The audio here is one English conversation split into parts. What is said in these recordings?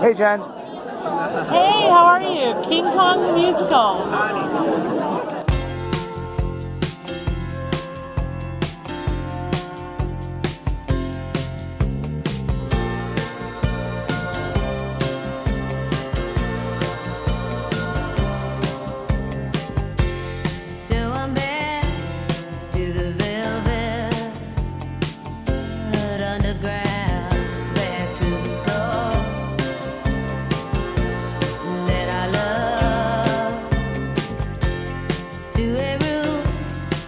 Hey, Jen. Hey, how are you? King Kong Musical.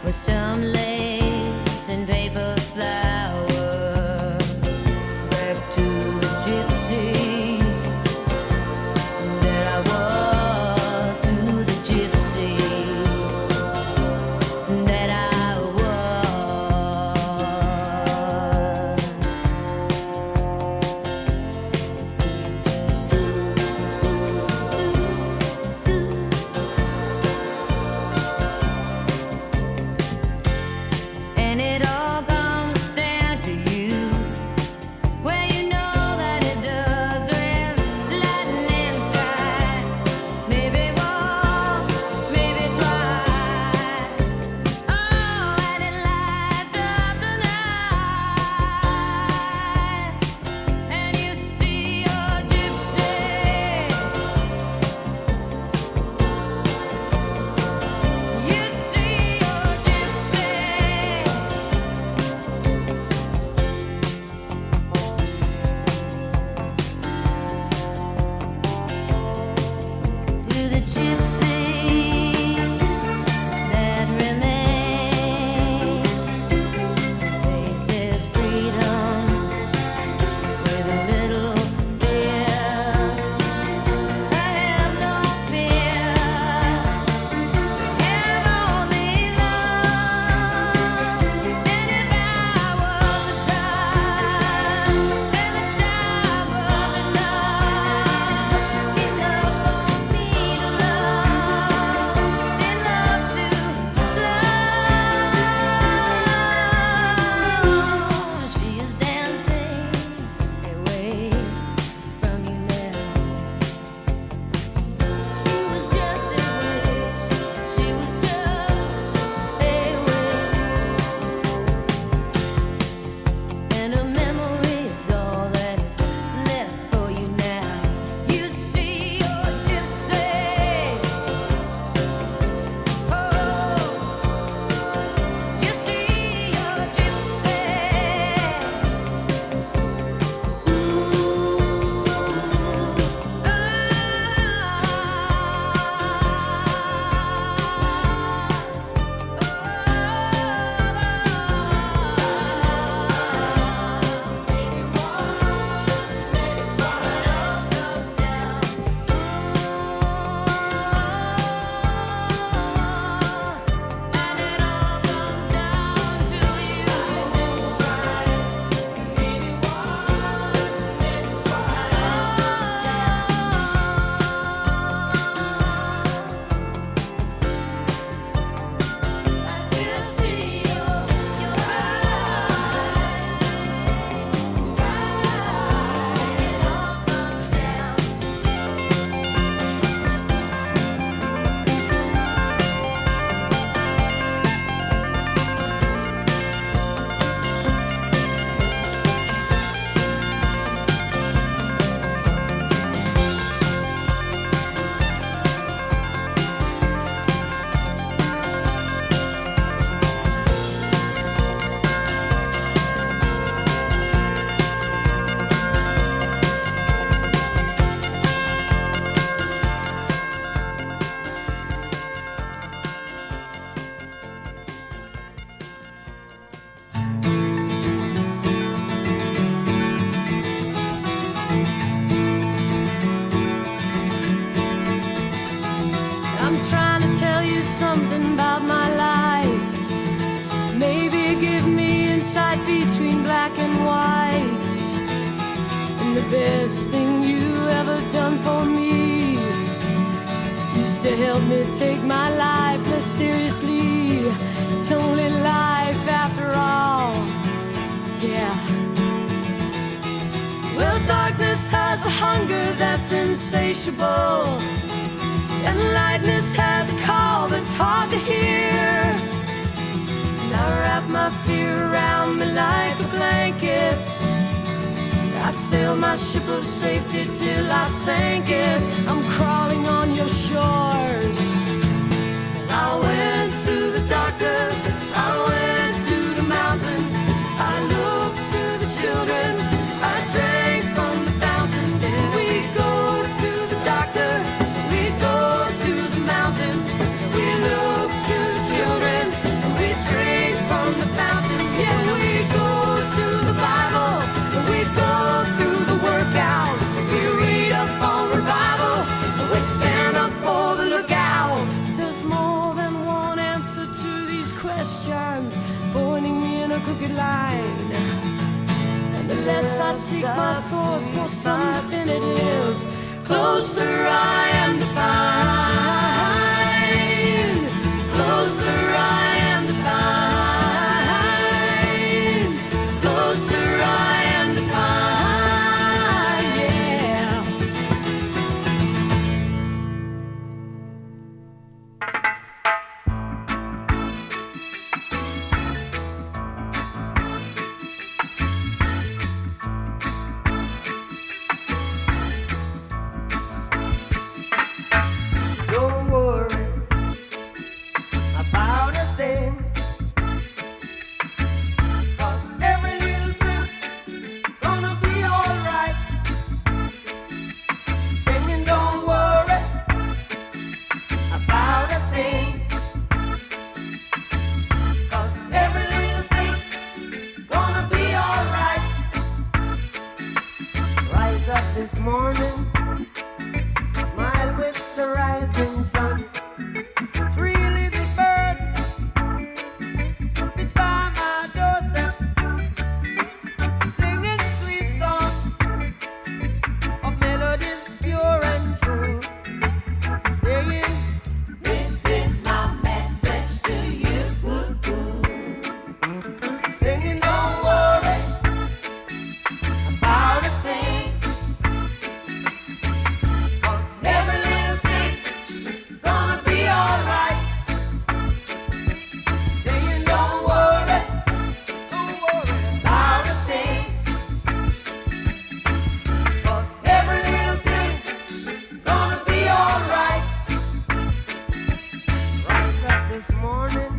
Some lace and paper flowers, back to the gypsy that I was, to the gypsy that I And it all comes down to you. Well, you know that it does with lightning strike. Maybe once, maybe twice. Oh, and it lights up the night. And you see your gypsy. You see your gypsy. To the gypsy that remains, faces freedom with a little fear. I have no fear, have only love. And if I was a child, then the child was enough for me to love, enough to love. She is dancing away from you now. She was just a wish. She was just a wish. And a memory is all that is left for you now. You see your gypsy. Oh, you see your gypsy. And it all comes down to you. Maybe once, maybe twice. I still see your eyes. And it all comes down to I'm trying to tell you something about my life. Maybe give me insight between black and white. And the best thing you ever done for me is to help me take my life less seriously. It's only life after all. Yeah. Well, darkness has a hunger that that's insatiable, and lightness has a call that's hard to hear. And I wrap my fear around me like a blanket. I sail my ship of safety till I sank it. I'm crawling on your shores. I went to the doctor, I went to the mountains, I looked to the children, I drank from the fountain. And we go to the doctor, we go to the mountains, we look to the children, we drink from the fountain. Yeah, we go to the Bible, we go through the workout, we read up on revival, we stand up for the lookout. There's more than one answer to these questions, pointing me in a crooked line. And the less I seek my source for some definitive, closer I am to find. Closer I am to find. Closer I am to find. Yeah. Don't worry about a thing, 'cause every little thing gonna be alright. Singing, don't worry about a thing, 'cause every little thing gonna be alright. Rise up this morning, smile with the rising sun. Three little birds pitch by my doorstep, singing sweet songs of melodies pure and true, saying, "This is my message to you." Singing, don't worry about a thing, 'cause every little thing gonna be alright. Saying, don't worry about a thing, 'cause every little thing gonna be alright. Rise up this morning,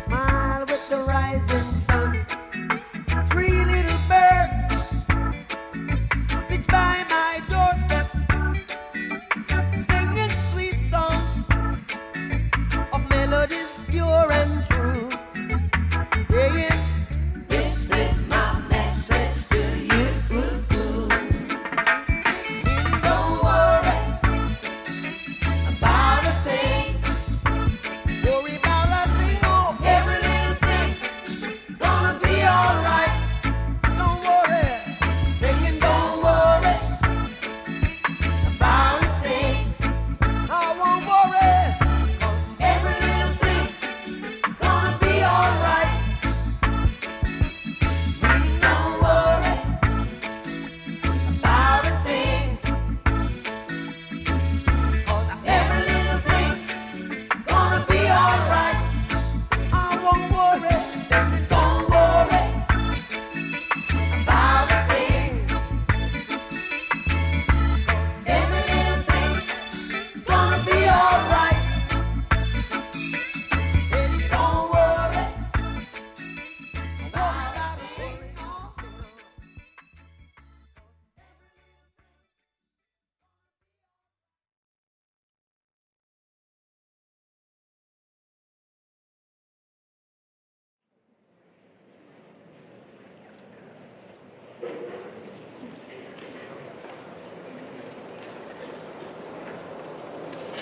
smile with the rising sun. Three little birds pitch by my doorstep, singing sweet songs of melodies pure and true, saying, "This is my message to you." Meaning, don't worry about a thing. Worry about a thing, no. Every little thing gonna be alright. Don't worry. Singing, don't worry about a thing. I won't worry, 'cause every little thing gonna be alright. Don't worry about a thing, 'cause every little thing gonna be alright. I won't worry. Don't worry about a thing, 'cause every little thing is gonna be alright. Don't worry about a thing.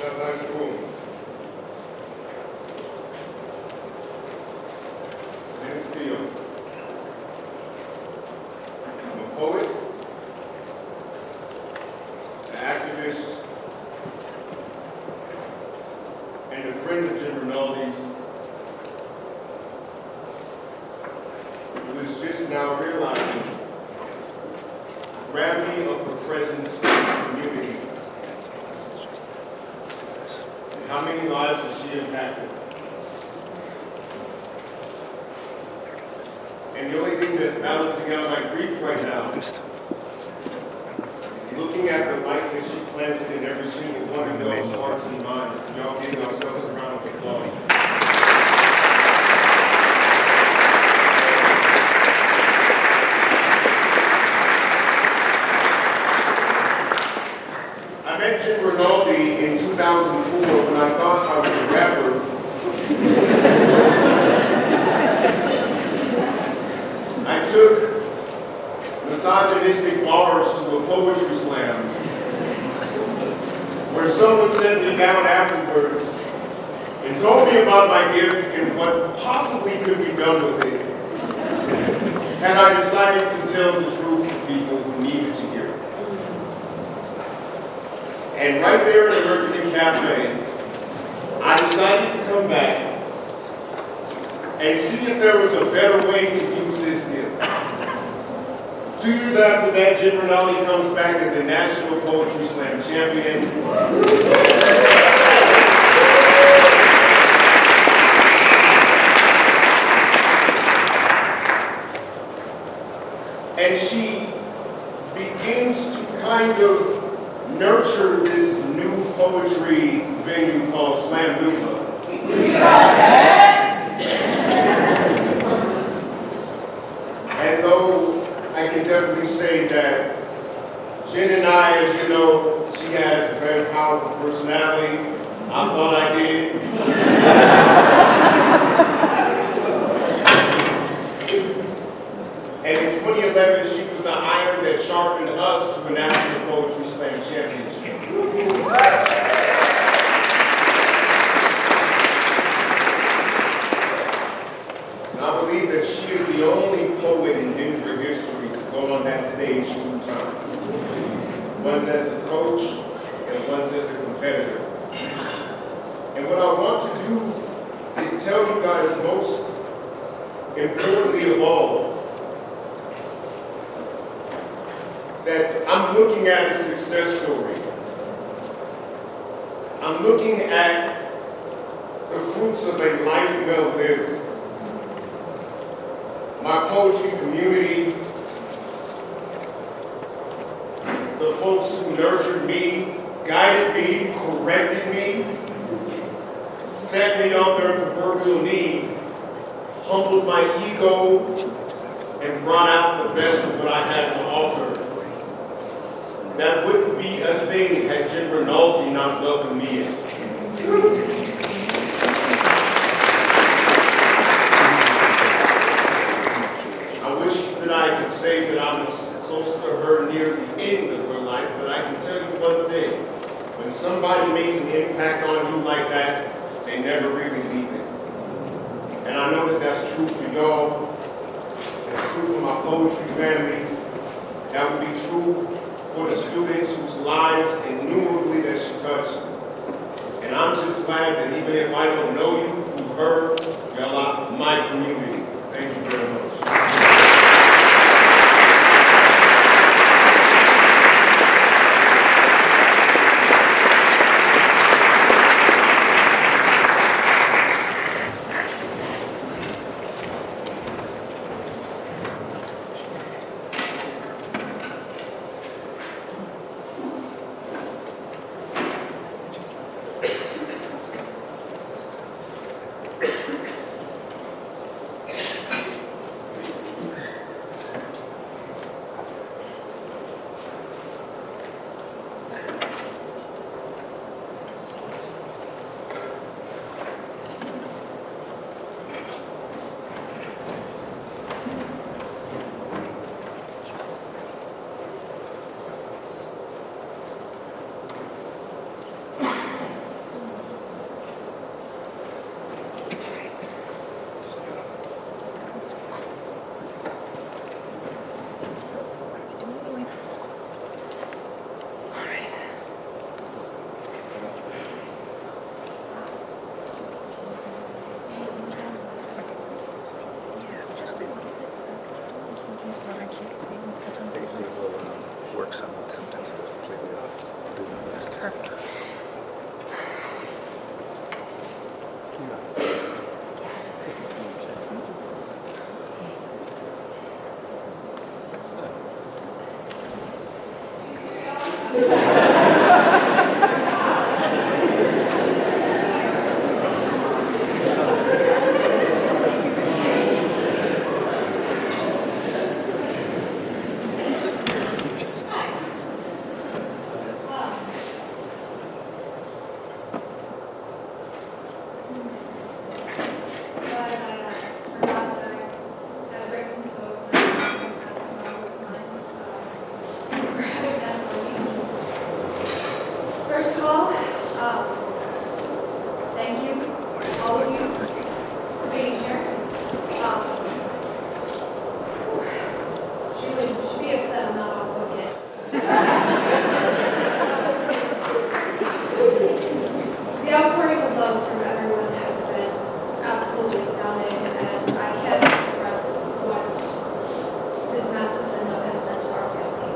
That nice room. Name Steele. I'm a poet, an activist, and a friend of Jim Rinaldi's, who is just now realizing gravity of her presence in this community. And how many lives has she impacted? And the only thing that's balancing out my grief right now is looking at the light that she planted in every single one of those hearts and minds. Y'all give ourselves a round of applause. I met Rinaldi in 2004 when I thought I was a rapper. I took misogynistic bars to a poetry slam where someone sat me down afterwards and told me about my gift and what possibly could be done with it had I decided to tell the truth to people who needed to hear it. And right there in the Mercury Cafe, I decided to come back and see if there was a better way to use this gift. 2 years after that, Rinaldi comes back as a National Poetry Slam champion. And she begins to kind of nurture this new poetry venue called Slam Dupa. And though I can definitely say that Jen and I, as you know, she has a very powerful personality. I thought I did. And in 2011, she was the iron that sharpened us to a National Poetry Slam championship. And I believe that she is the only poet in Denver history to go on that stage 2 times. Once as a coach and once as a competitor. And what I want to do is tell you guys, most importantly of all, that I'm looking at a success story. I'm looking at the fruits of a life well lived. My poetry community, the folks who nurtured me, guided me, corrected me, set me on their proverbial knee, humbled my ego, and brought out the best of what I had to offer. That wouldn't be a thing had Jen Rinaldi not welcomed me in. I wish that I could say that I was close to her near the end of her life, but I can tell you one thing. When somebody makes an impact on you like that, they never really leave it. And I know that that's true for y'all. That's true for my poetry family. That would be true for the students whose lives innumerably that she touched. And I'm just glad that even if I don't know you through her, you're like my community. Thank you very much. works out. Sometimes I'm completely off. I'll do my best. Perfect. First of all, thank you, all of you, for being here. She should be upset I'm not off book yet. The outpouring of love from everyone has been absolutely astounding, and I can't express what this massive send-up has meant to our family.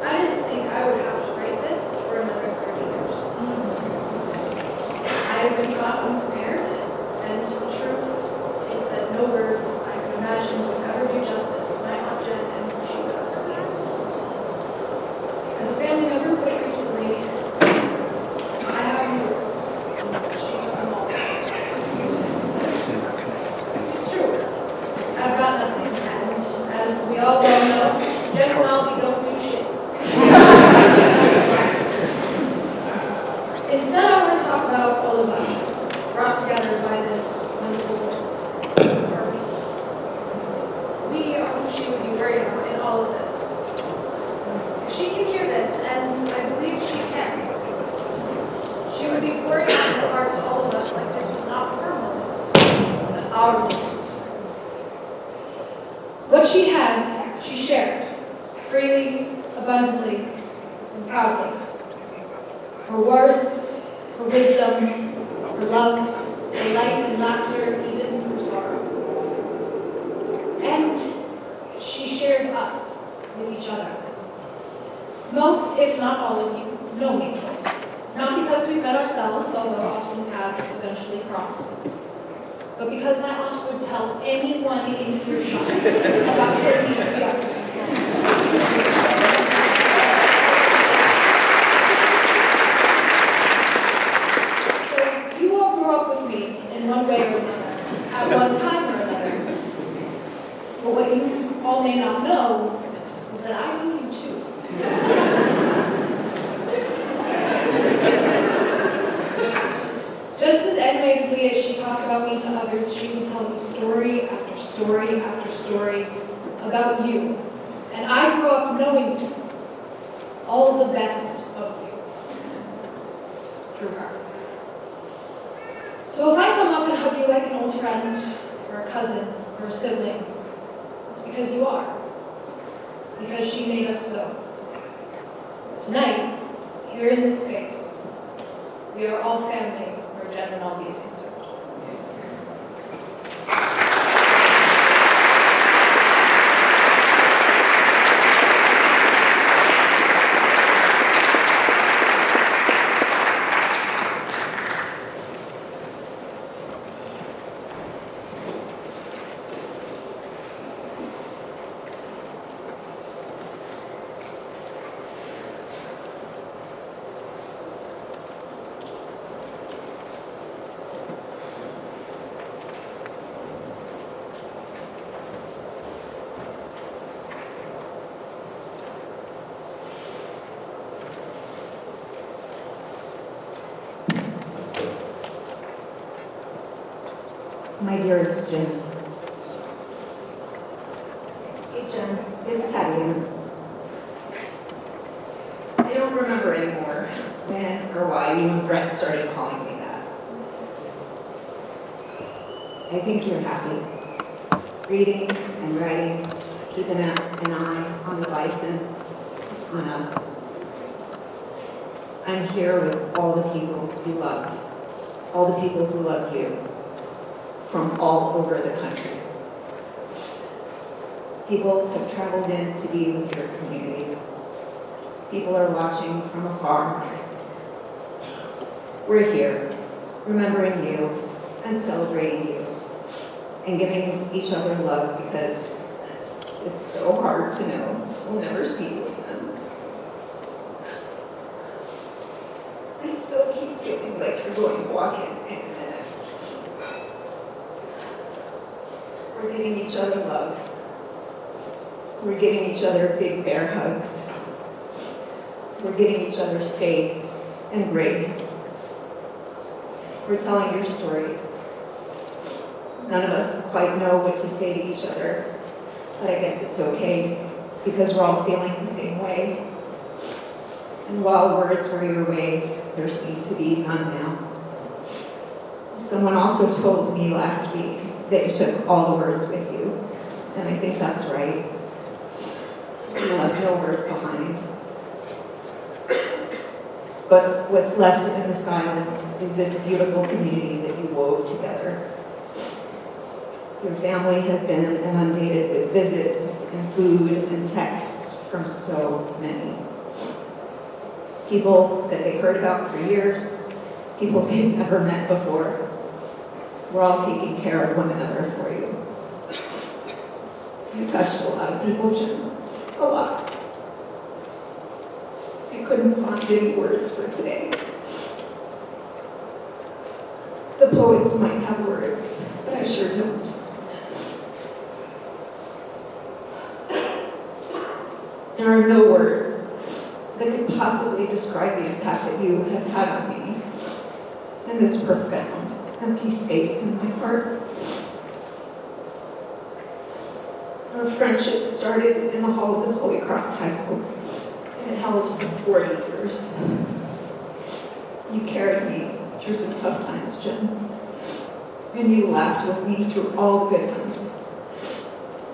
I didn't think I would have to write this for another 30 years. I have been caught unprepared, and the truth is that no words I could imagine would ever do justice to my Aunt Jen and who she was to me. As a family member put it recently, I have no words. She took them all. It's true. I've got nothing, and as we all well know, Jen and Rinaldi don't do shit. Instead, I want to talk about all of us, brought together by this wonderful party. We are who she would be worried about in all of this. If she can hear this, and I believe she can, she would be pouring out her heart to all of us like this was not her moment, but our moment. What she had, she shared, freely, abundantly, and proudly. Her words, her wisdom, her love, her light and laughter, even her sorrow. And she shared us with each other. Most, if not all of you, know me. Not because we've met ourselves, although often paths eventually cross, but because my aunt would tell anyone in earshot about her niece Bianca. One way or another, at one time or another. But what you all may not know is that I knew you too. Just as animatedly as she talked about me to others, she would tell me story after story after story about you. And I grew up knowing you, all of the best of you, through her. So if I come up and hug you like an old friend, or a cousin, or a sibling, it's because you are. Because she made us so. Tonight, here in this space, we are all family where Jen Rinaldi is concerned. My dearest Jen. Hey Jen, it's Patty. I don't remember anymore when or why you and Brett started calling me that. I think you're happy. Reading and writing, keeping an eye on the bison, on us. I'm here with all the people you love, all the people who love you, from all over the country. People have traveled in to be with your community. People are watching from afar. We're here, remembering you and celebrating you and giving each other love because it's so hard to know we'll never see you again. I still keep feeling like you're going to walk in any minute. We're giving each other love. We're giving each other big bear hugs. We're giving each other space and grace. We're telling your stories. None of us quite know what to say to each other, but I guess it's okay because we're all feeling the same way. And while words were your way, there seem to be none now. Someone also told me last week that you took all the words with you, and I think that's right. You left no words behind. But what's left in the silence is this beautiful community that you wove together. Your family has been inundated with visits and food and texts from so many. People that they heard about for years, people they've never met before. We're all taking care of one another for you. You touched a lot of people, Jim. A lot. I couldn't find any words for today. The poets might have words, but I sure don't. There are no words that could possibly describe the impact that you have had on me and this profound, empty space in my heart. Our friendship started in the halls of Holy Cross High School, and it held for 40 years. You carried me through some tough times, Jim, and you laughed with me through all the good ones.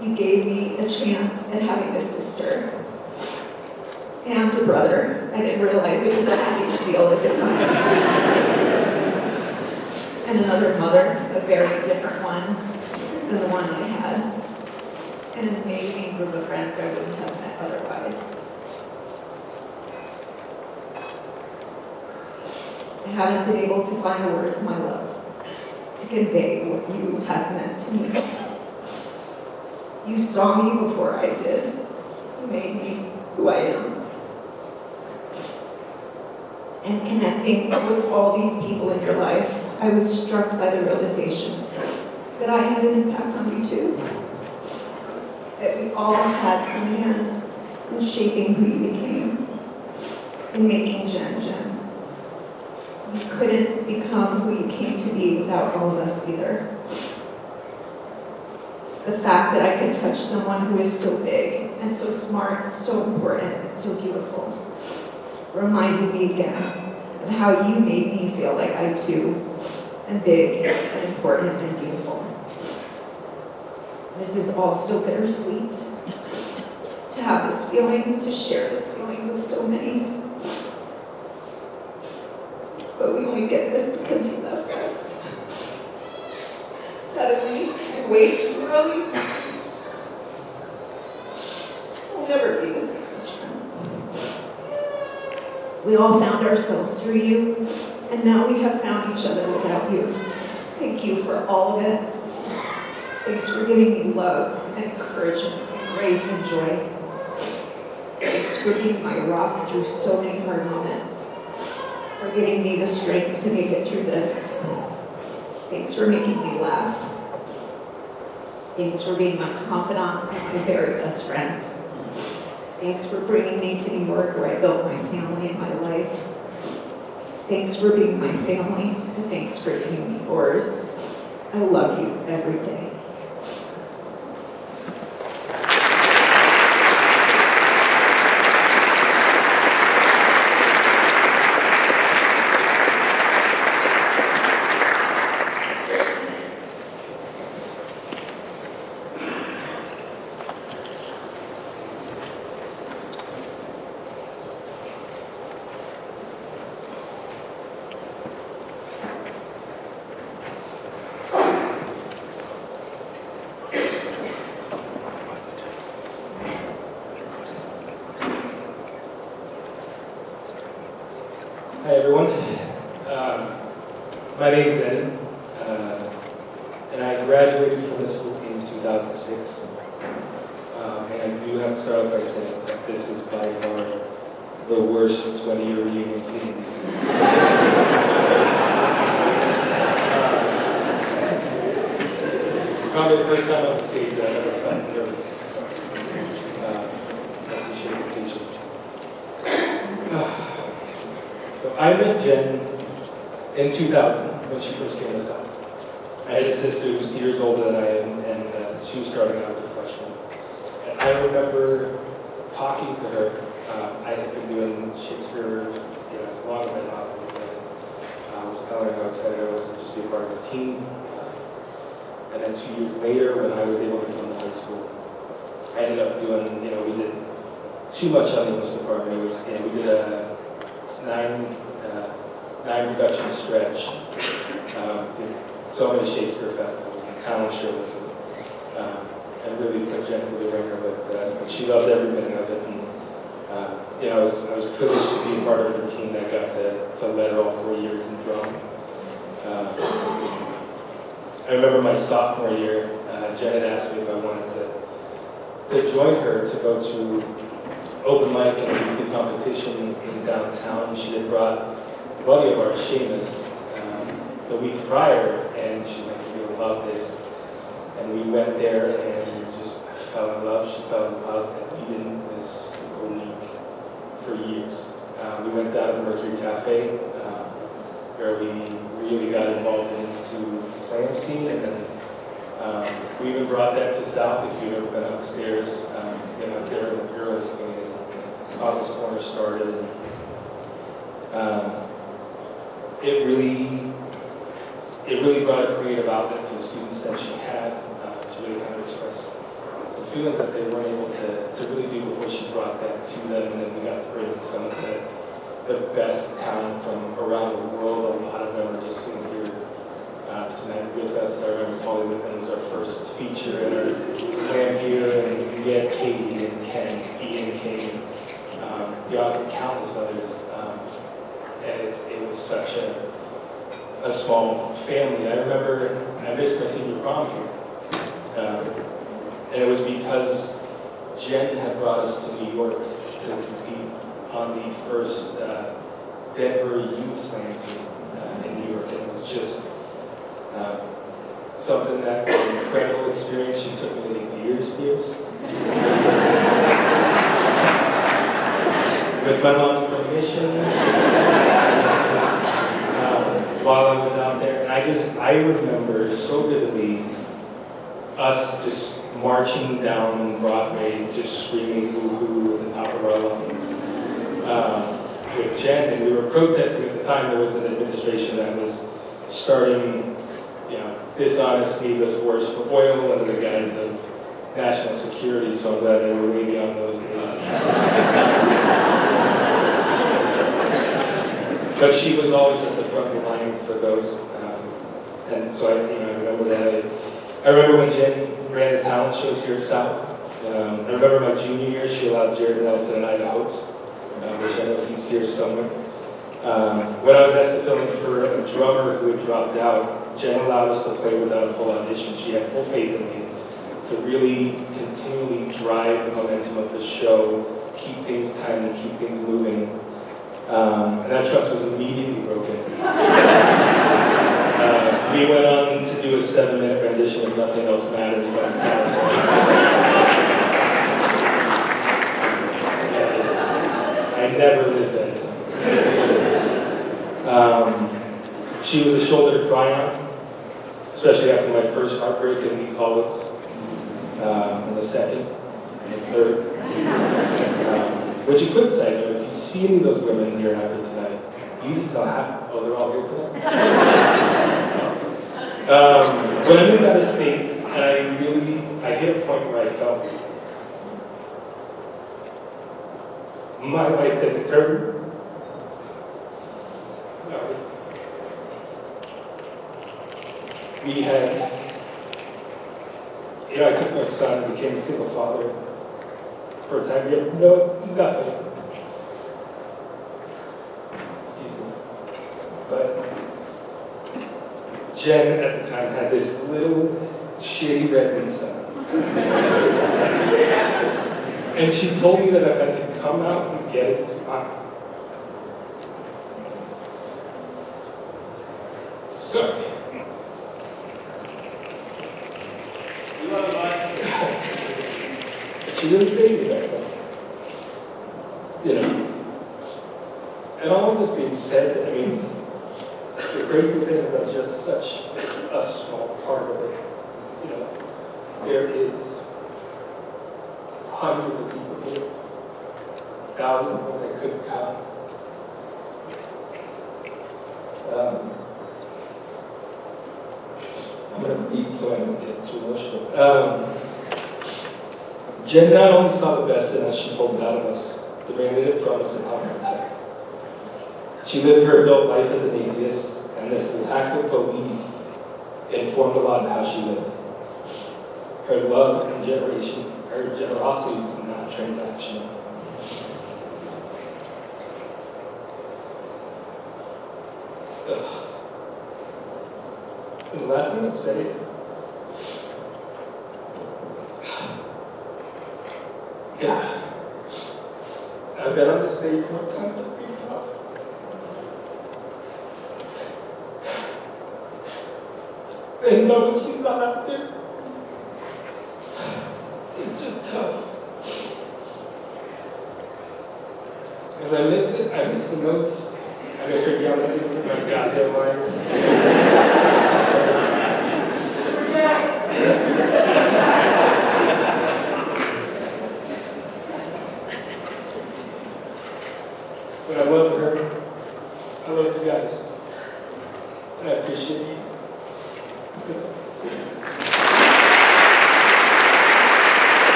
You gave me a chance at having a sister and a brother. I didn't realize it was that big a deal at the time. And another mother, a very different one than the one I had. An amazing group of friends I wouldn't have met otherwise. I haven't been able to find the words, my love, to convey what you have meant to me. You saw me before I did. You made me who I am. And connecting with all these people in your life, I was struck by the realization that I had an impact on you too. That we all had some hand in shaping who you became, in making Jen Jen. You couldn't become who you came to be without all of us either. The fact that I could touch someone who is so big and so smart, so important, and so beautiful reminded me again of how you made me feel like I too am big and important and beautiful. This is all so bittersweet, to have this feeling, to share this feeling with so many. But we only get this because you left us. Suddenly, and way too early. We'll never be the same again. We all found ourselves through you, and now we have found each other without you. Thank you for all of it. Thanks for giving me love and encouragement and grace and joy. Thanks for being my rock through so many hard moments. For giving me the strength to make it through this. Thanks for making me laugh. Thanks for being my confidant and my very best friend. Thanks for bringing me to New York where I built my family and my life. Thanks for being my family, and thanks for giving me yours. I love you every day. My name is Eddie, and I graduated from this school in 2006. And I do have to start off by saying that this is by far the worst 20-year reunion team. Probably the first time on the stage that I ever felt nervous. So I appreciate your patience. So I met Jen in 2000 when she first came to South. I had a sister who was 2 years older than I am, and she was starting out as a freshman. And I remember talking to her. I had been doing Shakespeare as long as I possibly could. I was telling her how excited I was to just be a part of the team. And then 2 years later, when I was able to come to high school, I ended up doing, we did too much on the English department. It was, we did a nine production stretch. Did so many Shakespeare festivals, talent shows, and really put Jen through the ringer. But she loved every minute of it. And I was privileged to be a part of the team that got to let her all 4 years in drum. I remember my sophomore year, Jen had asked me if I wanted to join her to go to open mic and weekly competition in downtown. She had brought a buddy of ours, Seamus, the week prior, and she's like, "You'll love this." And we went there and just fell in love. She fell in love, and we did this a week for years. We went down to the Mercury Cafe, where we really got involved into the slam scene, and then we even brought that to South. If you've ever been upstairs, up there in the girls' wing, and Papa's Corner started. It really brought a creative outlet for the students that she had to really kind of express some feelings that they weren't able to really do before she brought that to them, and then we got to bring in some of the best talent from around the world. A lot of them are just sitting here tonight with us. I remember Paulie Whitman was our first feature in our slam gear, and we had Katie and Ken, Ian Kane, and countless others. And it was such a small family. I remember I missed my senior prom here. And it was because Jen had brought us to New York to compete on the first Denver Youth Slam team in New York. And it was just something that was an incredible experience. She took me to the Ears Pierce. With my mom's permission. While I was out there, and I remember so vividly us just marching down Broadway, just screaming boo-hoo at the top of our lungs with Jen, and we were protesting at the time. There was an administration that was starting, dishonest, needless wars for oil under the guise of national security, so I'm glad they were way beyond those days. But she was always at the front of the line for those, and so I remember that. I remember when Jen ran the talent shows here at South. I remember my junior year, she allowed Jared Nelson and I to host, which I know he's here somewhere. When I was asked to fill in for a drummer who had dropped out, Jen allowed us to play without a full audition. She had full faith in me to really continually drive the momentum of the show, keep things timely, keep things moving. And that trust was immediately broken. We went on to do a 7-minute rendition of Nothing Else Matters by I never lived that. She was a shoulder to cry on, especially after my first heartbreak in these hollows, and the second, and the third. Which you could say, if you see any of those women here after tonight, you just tell how, they're all here tonight? When I moved out of state, and I hit a point where I felt my life took a turn. We had, I took my son and became a single father. For a time, we had nothing. Excuse me. But Jen at the time had this little shitty red Nissan. And she told me that if I could come out and get it, sorry. She really saved me back then. You know. And all of this being said, I mean, the crazy thing is that's just such a small part of it. You know, there is hundreds of people here, thousands of them that couldn't come. I'm going to eat so I don't get too emotional. Jen not only saw the best in us, she pulled it out of us, demanded it from us, and held her tight. She lived her adult life as an atheist, and this lack of belief informed a lot of how she lived. Her love and her generosity was not transactional. And the last thing I'd say, God, I've been on the stage more times than people. And knowing she's not out there, it's just tough. Because I miss it, I miss the notes, I miss her yelling at me with my goddamn lines. But I love her, I love you guys, and I appreciate you.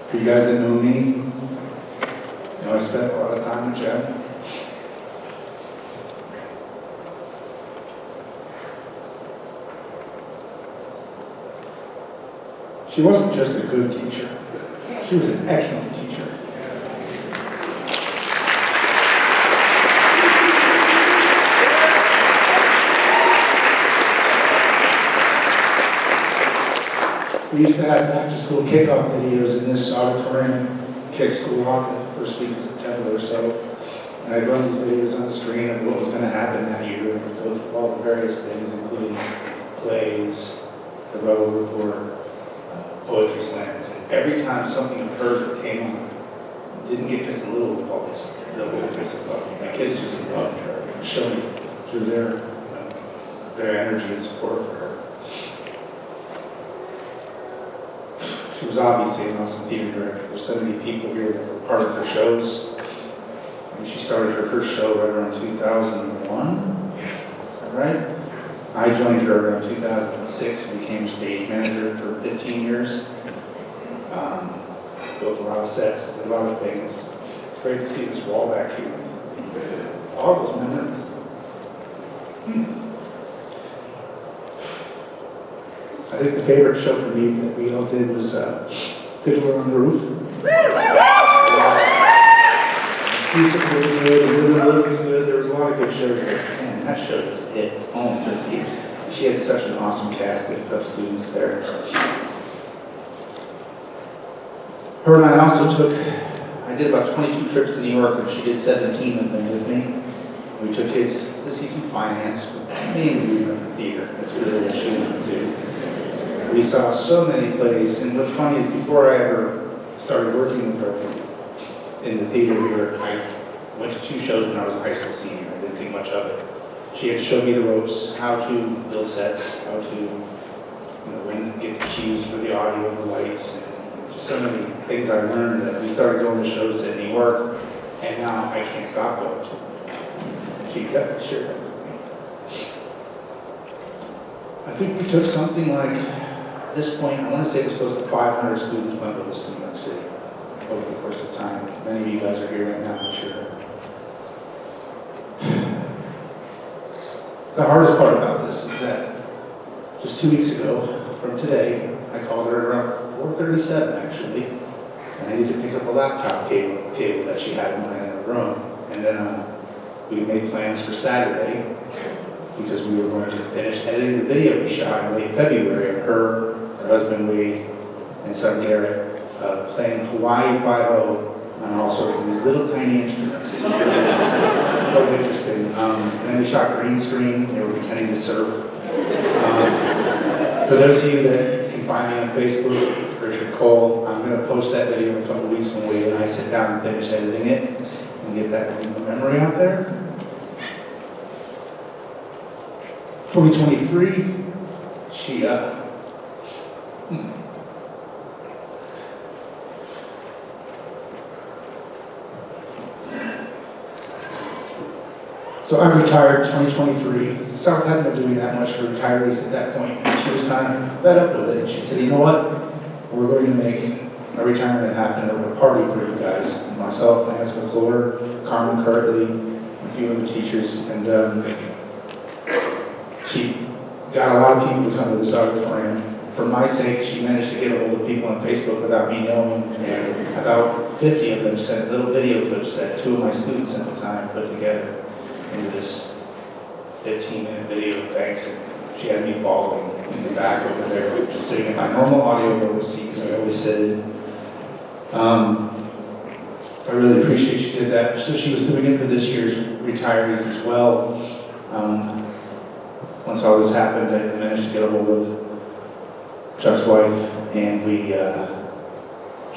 For you guys that know me, you know I spent a lot of time with Jen. She wasn't just a good teacher, she was an excellent teacher. We used to have back-to-school kickoff videos in this auditorium, kick school off the first week of September or so. And I'd run these videos on the screen of what was going to happen that year, and go through all the various things, including plays, the Rebel Report, poetry slams. And every time something of hers that came on, it didn't get just a little applause, the whole place of love. My kids just loved her, showing through their energy and support for her. She was obviously an awesome theater director. There's so many people here that were part of her shows. And she started her first show right around 2001, is that right? I joined her around 2006 and became stage manager for 15 years. Built a lot of sets, a lot of things. It's great to see this wall back here. All those memories. I think the favorite show for me that we all did was Fiddler on the Roof. Seasick was good, and Little Wolf was good. There was a lot of good shows there. Man, that show just hit home. She had such an awesome cast of students there. Her and I also I did about 22 trips to New York, and she did 17 of them with me. We took kids to see some finance, mainly the theater. That's really what she wanted to do. We saw so many plays, and what's funny is before I ever started working with her in the theater here, I went to 2 shows when I was a high school senior. I didn't think much of it. She had to show me the ropes, how to build sets, how to when get the cues for the audio and the lights, and just so many things I learned that we started going to shows in New York, and now I can't stop going to them. she shared that with me. I think we took something like, at this point, I want to say it was close to 500 students went with us to New York City over the course of time. Many of you guys are here right now, I'm sure. The hardest part about this is that just 2 weeks ago from today, I called her around 4:37 actually, and I needed to pick up a laptop cable that she had in my room. And then we made plans for Saturday because we were going to finish editing the video we shot in late February of her husband Wade, and son Garrett playing Hawaii 5-0 on all sorts of these little tiny instruments. It's really interesting. And then we shot green screen. They were pretending to surf. For those of you that can find me on Facebook, Richard Cole, I'm going to post that video in a couple of weeks when Wade and I sit down and finish editing it and get that in the memory out there. 2023, she So I retired 2023. South hadn't been doing that much for retirees at that point. And she was kind of fed up with it. And she said, you know what? We're going to make a retirement happen at a party for you guys. Myself, Lance McClure, Carmen Kirtley, a few of the teachers. And she got a lot of people to come to this auditorium. For my sake, she managed to get a hold of people on Facebook without me knowing. And about 50 of them sent little video clips that 2 of my students at the time put together into this 15-minute video. Thanks. And she had me bawling in the back over there, just sitting in my normal audio row seat where I always sit. I really appreciate she did that. So she was doing it for this year's retirees as well. Once all this happened, I managed to get a hold of Chuck's wife, and we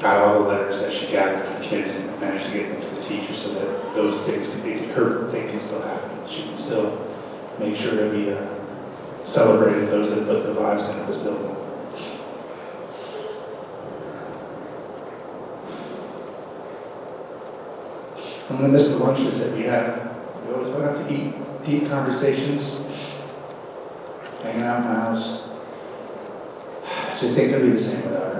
got all the letters that she gathered from kids and managed to get them to the teachers so that those things can be heard, they can still happen. She can still make sure that we celebrated those that put their lives into this building. I'm going to miss the lunches that we had. We always went out to eat, deep conversations, hanging out in my house. I just ain't going to be the same without her.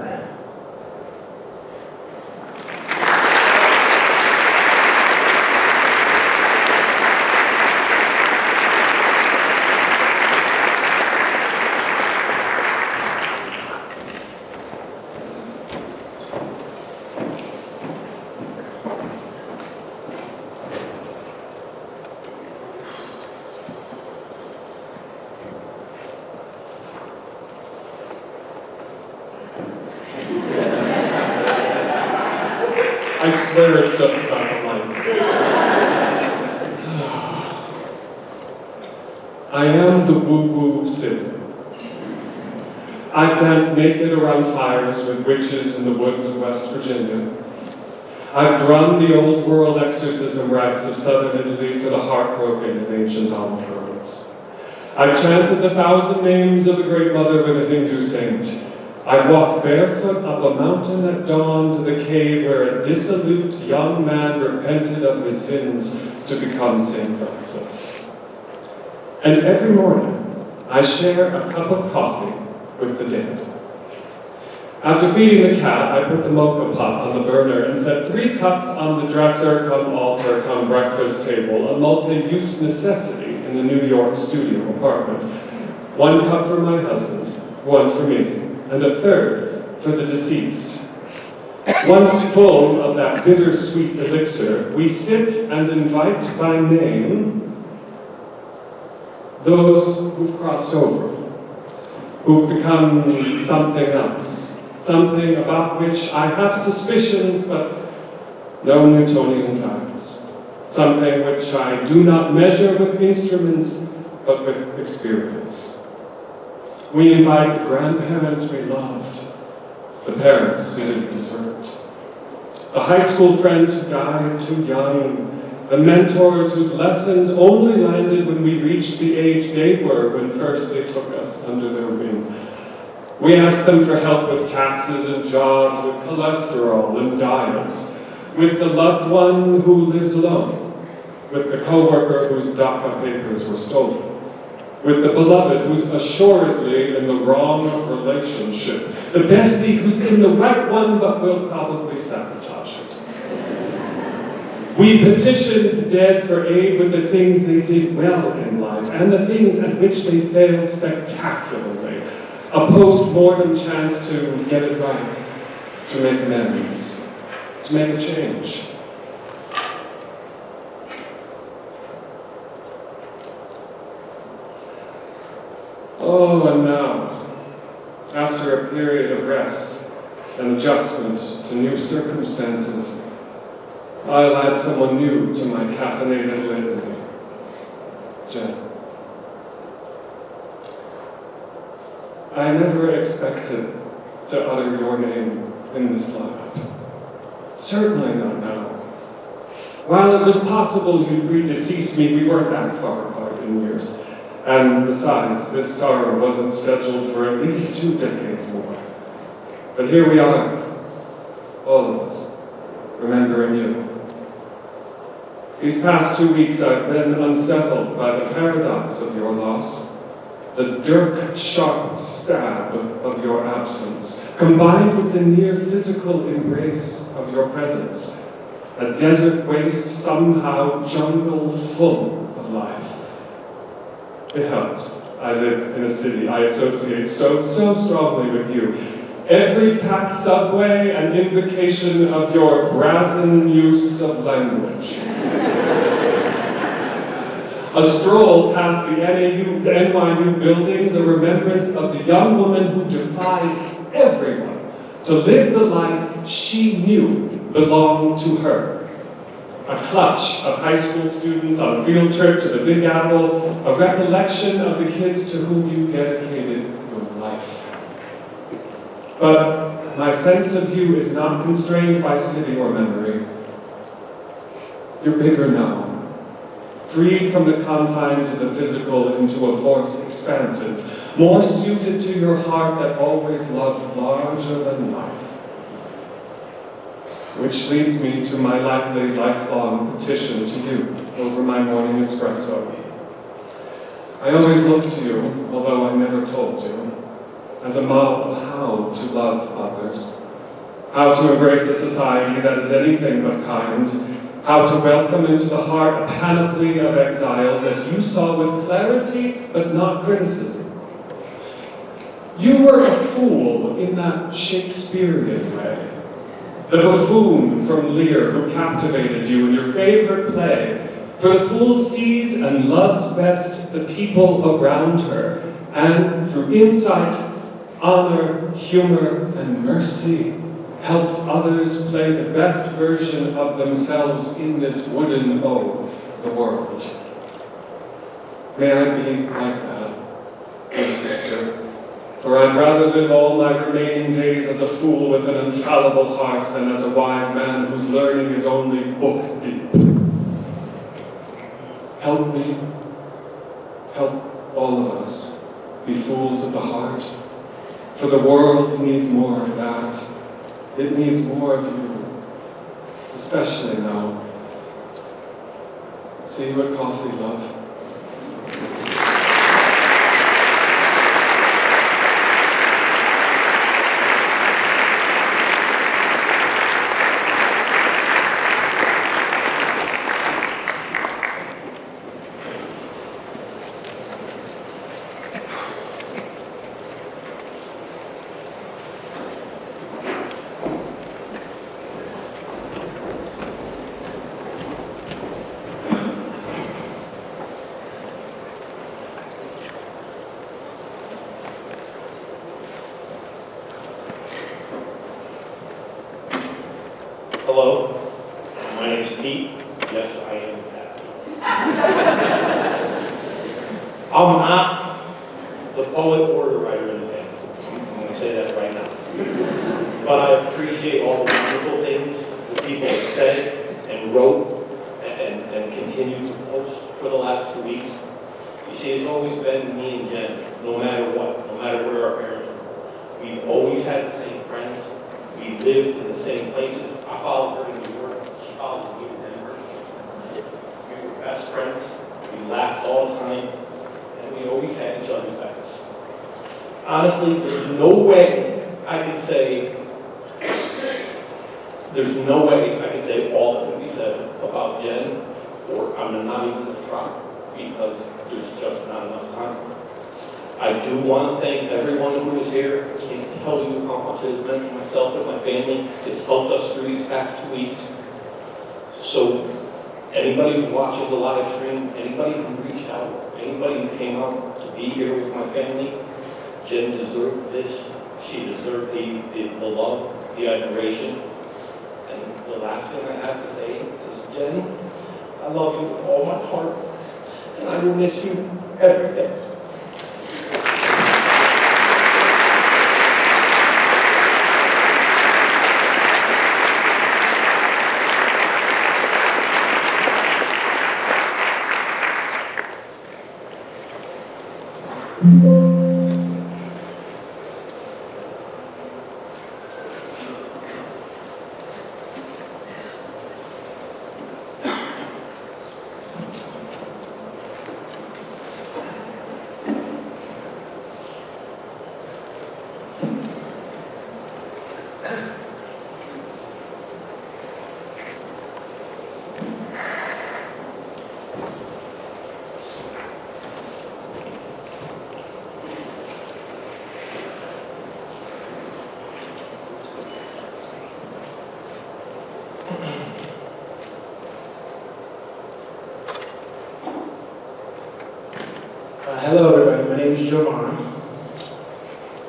I swear it's just about the light. I am the woo-woo Sid. I dance naked around fires with witches in the woods of West Virginia. I've drummed the old world exorcism rites of southern Italy for the heartbroken in ancient olive groves. I've chanted the 1,000 names of the Great Mother with a Hindu saint. I've walked barefoot up a mountain at dawn to the cave where a dissolute young man repented of his sins to become St. Francis. And every morning, I share a cup of coffee with the dead. After feeding the cat, I put the mocha pot on the burner and set 3 cups on the dresser, come altar, come breakfast table, a multi-use necessity in the New York studio apartment. 1 cup for my husband, 1 for me, and a 3rd for the deceased. Once full of that bittersweet elixir, we sit and invite by name those who've crossed over, who've become something else, something about which I have suspicions but no Newtonian facts, something which I do not measure with instruments but with experience. We invite the grandparents we loved, the parents who didn't deserve it, the high school friends who died too young, the mentors whose lessons only landed when we reached the age they were when first they took us under their wing. We ask them for help with taxes and jobs, with cholesterol and diets, with the loved one who lives alone, with the co-worker whose DACA papers were stolen, with the beloved who's assuredly in the wrong relationship, the bestie who's in the right one but will probably sabotage it. We petitioned the dead for aid with the things they did well in life and the things at which they failed spectacularly. A post-mortem chance to get it right, to make amends, to make a change. Oh, and now, after a period of rest and adjustment to new circumstances, I'll add someone new to my caffeinated litany. Jen. I never expected to utter your name in this lineup. Certainly not now. While it was possible you'd predecease me, we weren't that far apart in years. And besides, this sorrow wasn't scheduled for at least 2 decades more. But here we are, all of us, remembering you. These past 2 weeks I've been unsettled by the paradox of your loss, the dirk-sharp stab of your absence, combined with the near physical embrace of your presence, a desert waste, somehow jungle full of life. It helps. I live in a city I associate so strongly with you. Every packed subway an invocation of your brazen use of language. A stroll past the NYU buildings, a remembrance of the young woman who defied everyone to live the life she knew belonged to her. A clutch of high school students on a field trip to the Big Apple, a recollection of the kids to whom you dedicated your life. But my sense of you is not constrained by city or memory. You're bigger now, freed from the confines of the physical into a force expansive, more suited to your heart that always loved larger than life. Which leads me to my likely lifelong petition to you over my morning espresso. I always looked to you, although I never told you, as a model of how to love others, how to embrace a society that is anything but kind, how to welcome into the heart a panoply of exiles that you saw with clarity but not criticism. You were a fool in that Shakespearean way. The buffoon from Lear who captivated you in your favorite play. For the fool sees and loves best the people around her, and through insight, honor, humor, and mercy, helps others play the best version of themselves in this wooden O, the world. May I be like that, dear sister. For I'd rather live all my remaining days as a fool with an infallible heart than as a wise man whose learning is only book deep. Help me, help all of us be fools of the heart, for the world needs more of that. It needs more of you, especially now. See you at coffee, love. Hello, my name's Pete. Yes, I am happy. I'm not the poet or the writer in the band. I'm going to say that right now. But I appreciate all the wonderful things that people have said and wrote and continue to post for the last 2 weeks. You see, it's always been me and Jen, no matter what, no matter where our parents were. We've always had the same friends. We lived in the same places. I followed her to New York. She followed me to Denver. We were best friends. We laughed all the time, and we always had each other's backs. Honestly, there's no way I could say all that can be said about Jen, or I'm not even going to try, because there's just not enough time. I do want to thank everyone who is here. I can't tell you how much it has meant to myself and my family. It's helped us through these past 2 weeks. So anybody who's watching the live stream, anybody who reached out, anybody who came out to be here with my family, Jen deserved this. She deserved the love, the admiration. And the last thing I have to say is, Jen, I love you with all my heart, and I will miss you every day. Hello everybody, my name is Jovan.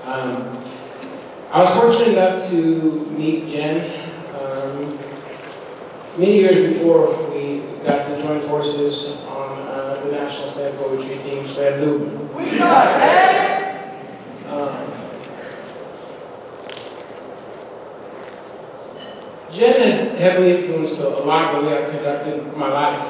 I was fortunate enough to meet Jen many years before we got to join forces on the National Slam Poetry Team, Slam Movement. We got heads! Jen has heavily influenced a lot of the way I've conducted my life.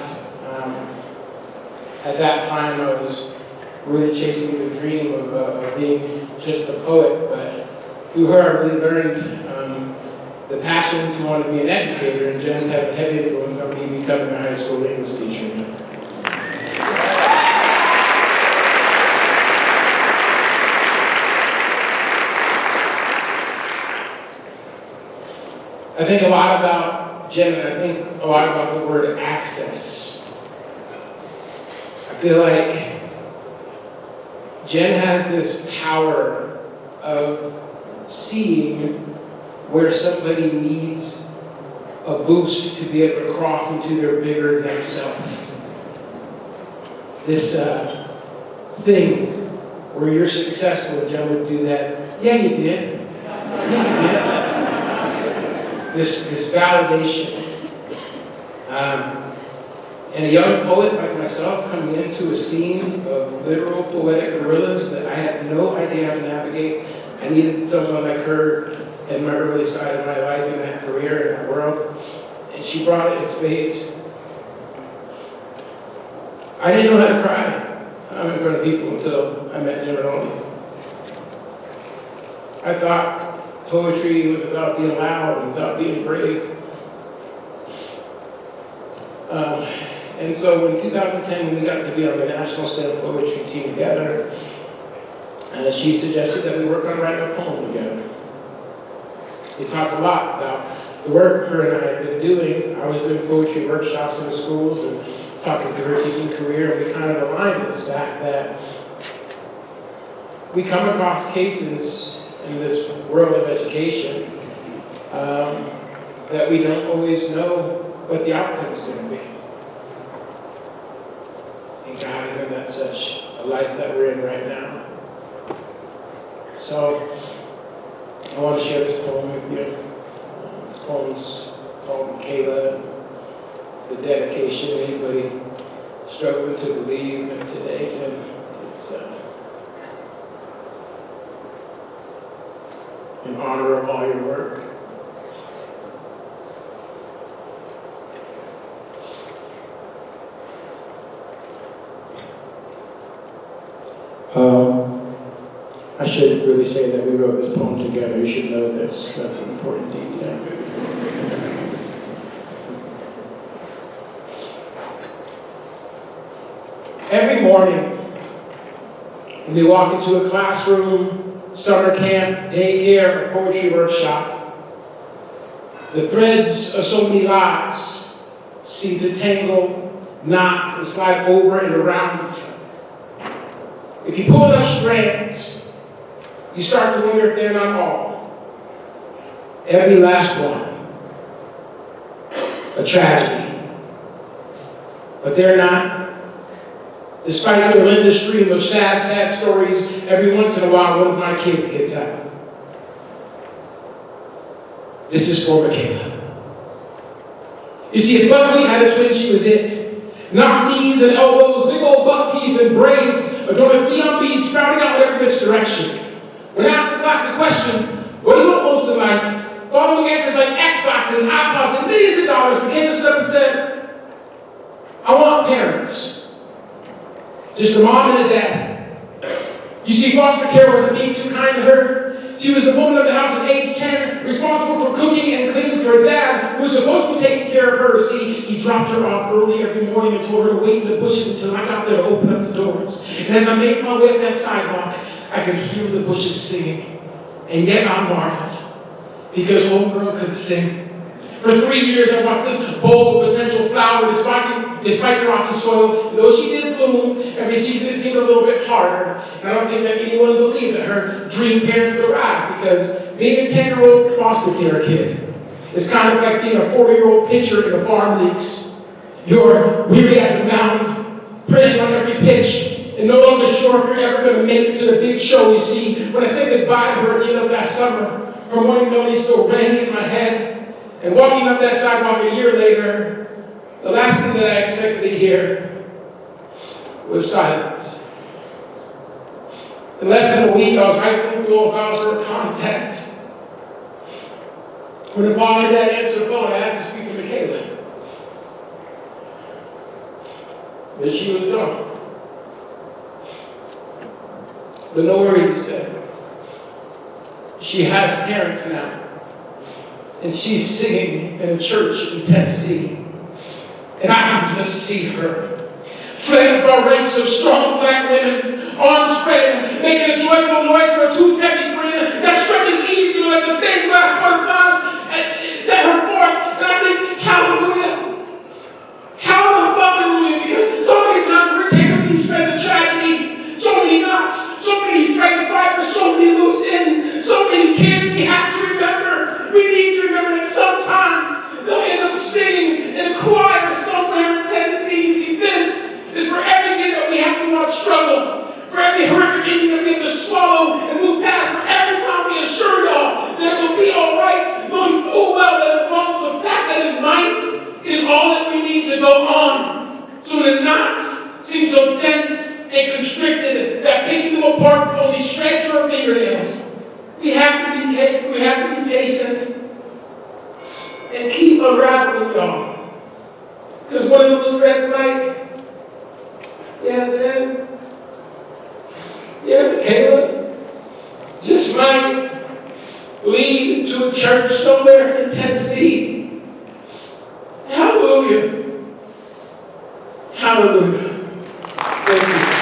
At that time I was really chasing the dream of being just a poet, but through her I really learned the passion to want to be an educator, and Jen's had a heavy influence on me becoming a high school English teacher. I think a lot about Jen, and I think a lot about the word access. I feel like Jen has this power of seeing where somebody needs a boost to be able to cross into their bigger next self. This thing where you're successful, and Jen would do that. Yeah, you did. Yeah, you did. This validation. And a young poet like myself coming into a scene of literal poetic gorillas that I had no idea how to navigate. I needed someone like her in my early side of my life, in that career, in that world. And she brought it in spades. I didn't know how to cry in front of people until I met Rinaldi. I thought poetry was about being loud and about being brave. And so in 2010, we got to be on the National Slam Poetry Team together, she suggested that we work on writing a poem together. We talked a lot about the work her and I had been doing. I was doing poetry workshops in the schools and talking to her teaching career, and we kind of aligned this fact that we come across cases in this world of education that we don't always know what the outcome is going to be. And God isn't that such a life that we're in right now. So I want to share this poem with you. This poem's called Michaela. It's a dedication to anybody struggling to believe in today. And it's in honor of all your work. I should really say that we wrote this poem together. You should know this. That's an important detail. Every morning, when we walk into a classroom, summer camp, daycare, or poetry workshop, the threads of so many lives seem to tangle, knot, and slide over and around each other. If you pull enough strands, you start to wonder if they're not all, every last one, a tragedy. But they're not. Despite the relentless stream of sad, sad stories, every once in a while one of my kids gets out. This is for Michaela. You see, if Buckwheat had a twin, she was it. Knock knees and elbows, big old buck teeth and braids, adorned with neon beads sprouting out in every which direction. When asked the class the question, what do you want most in life? Following answers like Xboxes, iPods, and millions of dollars, Michaela stood up and said, I want parents. Just a mom and a dad. You see, foster care wasn't being too kind to her. She was the woman of the house at age 10, responsible for cooking and cleaning for her dad, who was supposed to be taking care of her. See, he dropped her off early every morning and told her to wait in the bushes until I got there to open up the doors. And as I made my way up that sidewalk, I could hear the bushes singing. And yet I marveled, because homegirl could sing. For 3 years, I watched this bulb of potential flower, despite the rocky soil. Though she did bloom, every season it seemed a little bit harder. And I don't think that anyone believed that her dream parents would arrive, because being a 10-year-old foster care kid is kind of like being a 40-year-old pitcher in the farm leagues. You're weary at the mound, praying on every pitch, and no longer sure if you're ever going to make it to the big show. You see, when I said goodbye to her at the end of that summer, her morning melody still rang in my head. And walking up that sidewalk a year later, the last thing that I expected to hear was silence. In less than a week, I was rifling through old files for her contact. When the mom and dad answered the phone, I asked to speak to Michaela. But she was gone. But no worries, he said. She has parents now. And she's singing in a church in Tennessee. And I can just see her, flanked by ranks of strong black women, arms spread, making a joyful noise for a tooth-heavy grin that stretches easily like the stained glass butterflies and set her forth. And I think, hallelujah. Hallelujah, because so many times we're taking these threads of tragedy, so many knots, so many frayed fibers, so many loose ends, so many kids we have to remember. We need to remember that sometimes they'll end up singing in a choir somewhere in Tennessee. See, this is for every kid that we have to watch struggle, for every horrific ending that we have to swallow and move past, for every time we assure y'all that it will be all right, knowing full well that the fact that it might is all that we need to go on. So when the knots seem so dense and constricted that picking them apart will only stretch your fingernails, we have to be patient and keep unraveling, y'all. Because one of those threads might, Jen, Michaela, just might lead to a church somewhere in Tennessee. Hallelujah. Hallelujah. Thank you.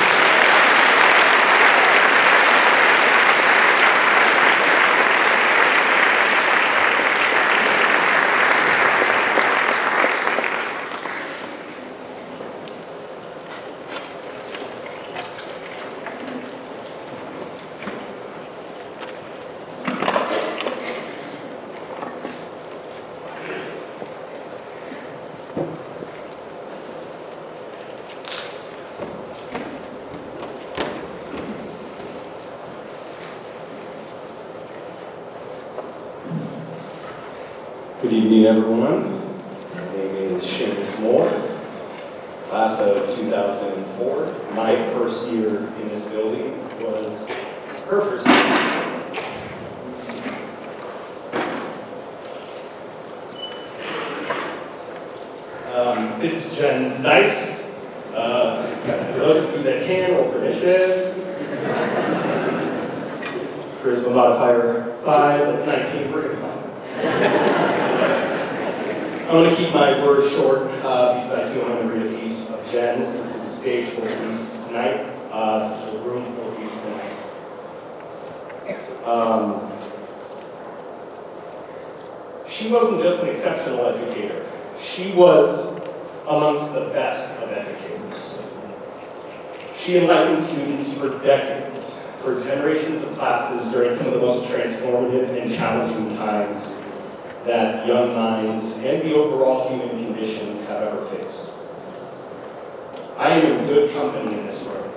Good evening, everyone. My name is Seamus Moore, class of 2004. My first year in this building was her first year. This is Jen's dice. For those of you that can or permission, charisma modifier 5, that's 19. We're going to talk. I'm going to keep my words short because I too am going to read a piece of Jen's. This is stage full of beasts tonight. This is a room full of beasts tonight. She wasn't just an exceptional educator. She was amongst the best of educators. She enlightened students for decades, for generations of classes during some of the most transformative and challenging times that young minds and the overall human condition have ever faced. I am in good company in this room,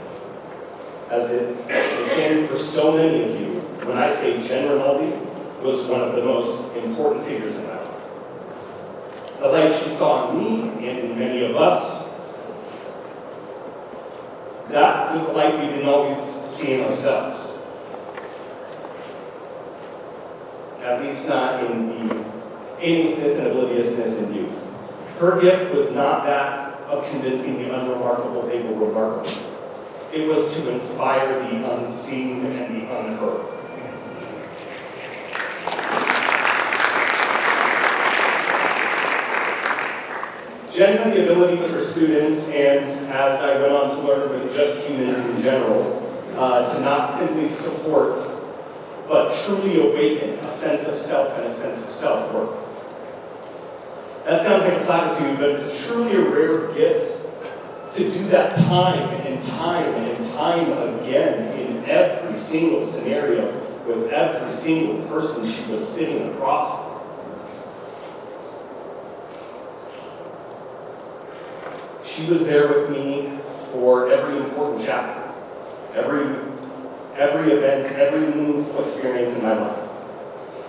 as it is same for so many of you when I say Jen Rinaldi was one of the most important figures in my life. The light she saw in me and in many of us, that was a light we didn't always see in ourselves. At least not in the aimlessness and obliviousness in youth. Her gift was not that of convincing the unremarkable they were remarkable. It was to inspire the unseen and the unheard. Jen had the ability with her students, and as I went on to learn with just humans in general, to not simply support, but truly awaken a sense of self and a sense of self-worth. That sounds like a platitude, but it's truly a rare gift to do that time and time and time again in every single scenario with every single person she was sitting across from. She was there with me for every important chapter, every event, every meaningful experience in my life.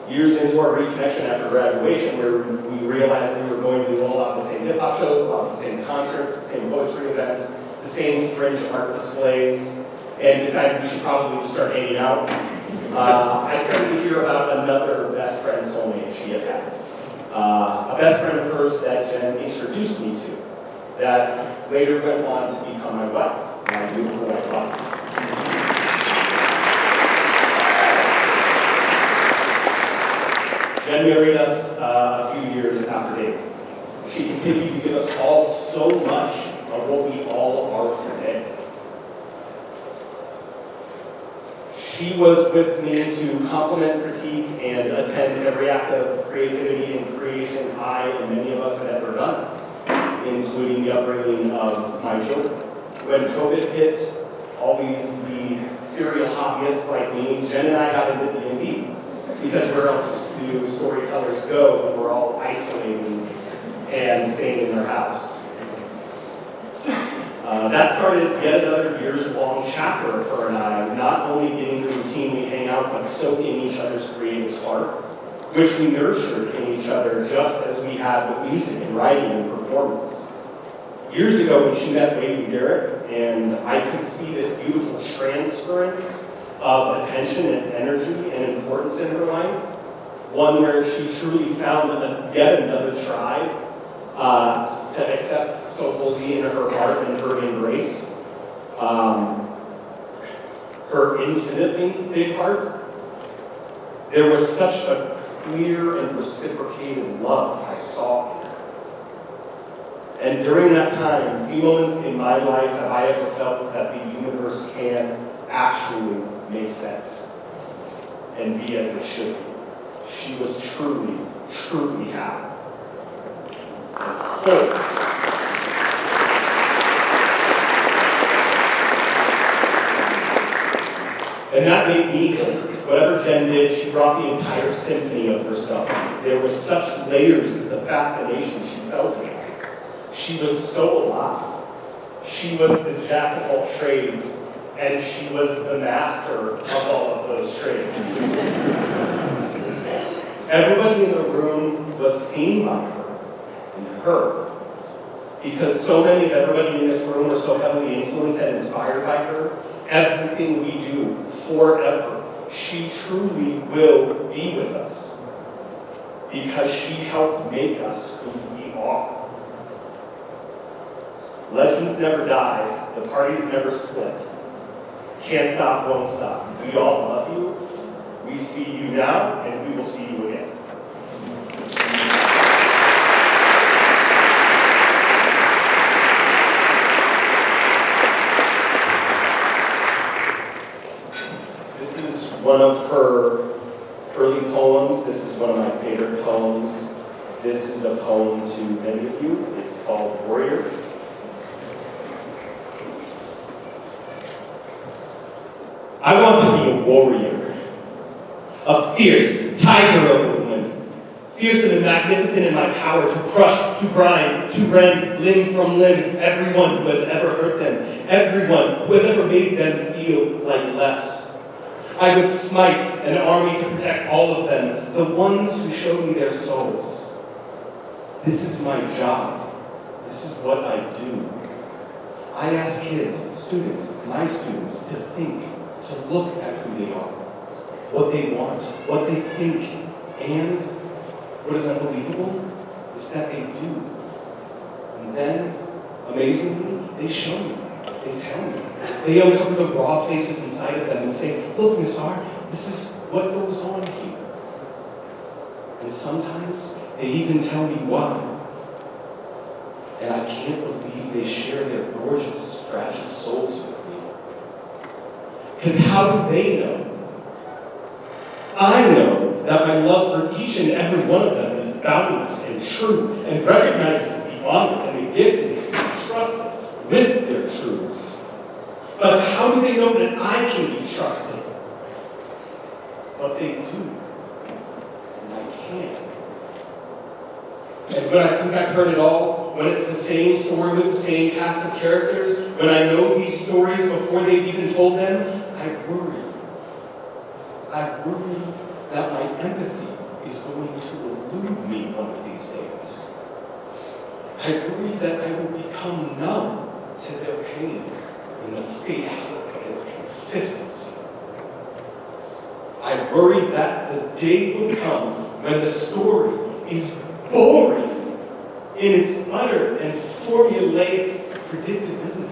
Years into our reconnection after graduation, where we realized we were going to do a lot of the same hip-hop shows, a lot of the same concerts, the same poetry events, the same fringe art displays, and decided we should probably just start hanging out. I started to hear about another best friend soulmate she had had. A best friend of hers that Jen introduced me to, that later went on to become my wife, my beautiful wife, Rinaldi. Jen married us a few years after dating. She continued to give us all so much of what we all are today. She was with me to complement, critique, and attend every act of creativity and creation I and many of us had ever done, including the upbringing of my children. When COVID hit, always the serial hobbyist like me, Jen and I got into D&D. Because where else do storytellers go when we're all isolated and staying in their house? That started yet another years-long chapter of her and I, not only getting the routinely hang out, but soaking each other's creative spark, which we nurtured in each other just as we had with music and writing and performance. Years ago when she met Wade Garrett, and I could see this beautiful transference of attention and energy and importance in her life, one where she truly found yet another tribe to accept so wholly in her heart and her embrace. Her infinitely big heart. There was such a clear and reciprocated love I saw in her. And during that time, few moments in my life have I ever felt that the universe can actually make sense and be as it should be. She was truly, truly happy. Whole. And that made me whole. Whatever Jen did, she brought the entire symphony of herself. There was such layers to the fascination she felt in life. She was so alive. She was the jack of all trades, and she was the master of all of those trades. Everybody in the room was seen by her and her, because so many of everybody in this room were so heavily influenced and inspired by her. Everything we do, forever, she truly will be with us, because she helped make us who we are. Legends never die, the parties never split. Can't stop, won't stop. We all love you. We see you now, and we will see you again. one of her early poems. This is one of my favorite poems. This is a poem to many of you. It's called Warrior. I want to be a warrior, a fierce tiger of a woman, fierce and magnificent in my power to crush, to grind, to rend limb from limb everyone who has ever hurt them, everyone who has ever made them feel like less. I would smite an army to protect all of them, the ones who showed me their souls. This is my job. This is what I do. I ask kids, students, my students, to think, to look at who they are, what they want, what they think, and what is unbelievable is that they do. And then, amazingly, they show me, they tell me. They uncover the raw places inside of them and say, look, Miss R, this is what goes on here. And sometimes they even tell me why. And I can't believe they share their gorgeous, fragile souls with me. Because how do they know? I know that my love for each and every one of them is boundless and true and recognizes the honor and the gifting to be trusted with their truths. But how do they know that I can be trusted? But they do. And I can't. And when I think I've heard it all, when it's the same story with the same cast of characters, when I know these stories before they've even told them, I worry. I worry that my empathy is going to elude me one of these days. I worry that I will become numb to their pain in the face of its consistency. I worry that the day will come when the story is boring in its utter and formulaic predictability.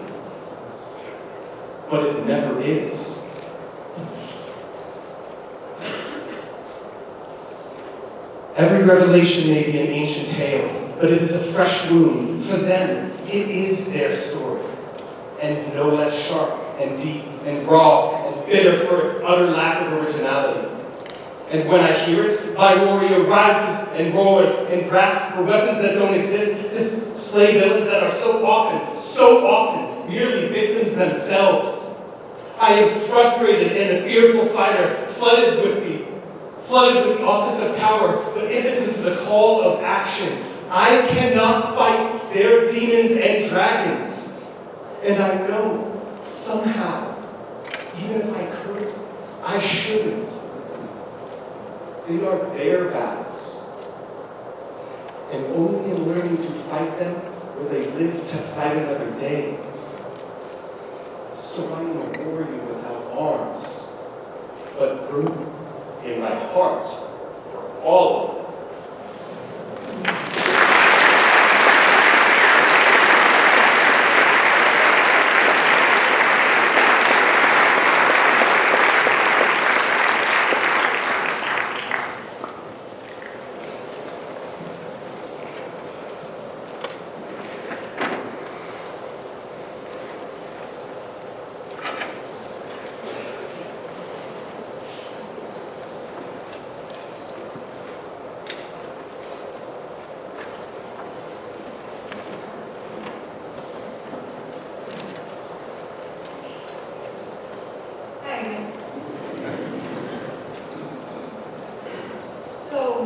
But it never is. Every revelation may be an ancient tale, but it is a fresh wound. For them, it is their story. And no less sharp and deep and raw and bitter for its utter lack of originality. And when I hear it, my warrior rises and roars and grasps for weapons that don't exist to slay villains that are so often, merely victims themselves. I am frustrated and a fearful fighter, flooded with the office of power, but impotent to the call of action. I cannot fight their demons and dragons. And I know, somehow, even if I could, I shouldn't. They are their battles. And only in learning to fight them will they live to fight another day. So I am a warrior without arms, but room in my heart for all of them. So,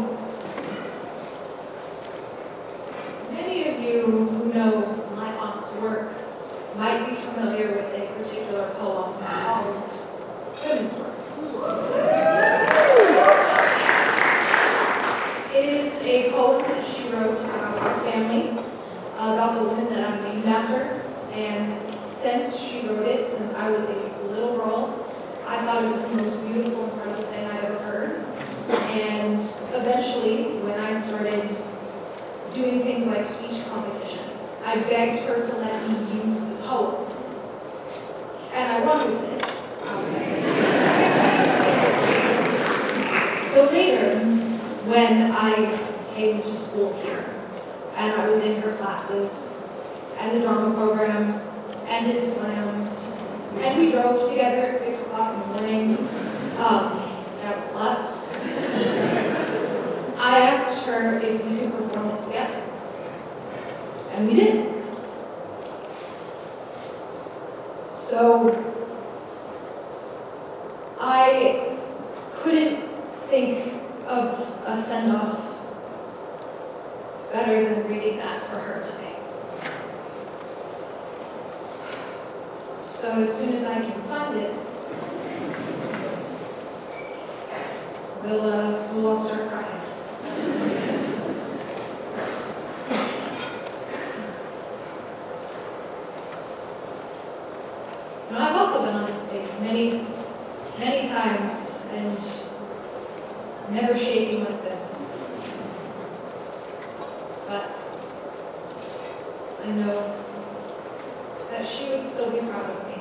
many of you who know my aunt's work might be familiar with a particular poem called Women's Work. It is a poem that she wrote about her family, about the woman that I'm named after, and since she wrote it, since I was a little girl, I thought it was the most beautiful, incredible thing I ever heard. And eventually, when I started doing things like speech competitions, I begged her to let me use the poem. And I run with it, obviously. So later, when I came to school here, and I was in her classes, and the drama program, and in slams, and we drove together at 6 o'clock in the morning, That was a lot. I asked her if we could perform it together. And we did. So, I couldn't think of a send-off better than reading that for her today. So as soon as I can find it, we'll all start crying. Now, I've also been on this stage many, many times and never shaking like this. But I know that she would still be proud of me.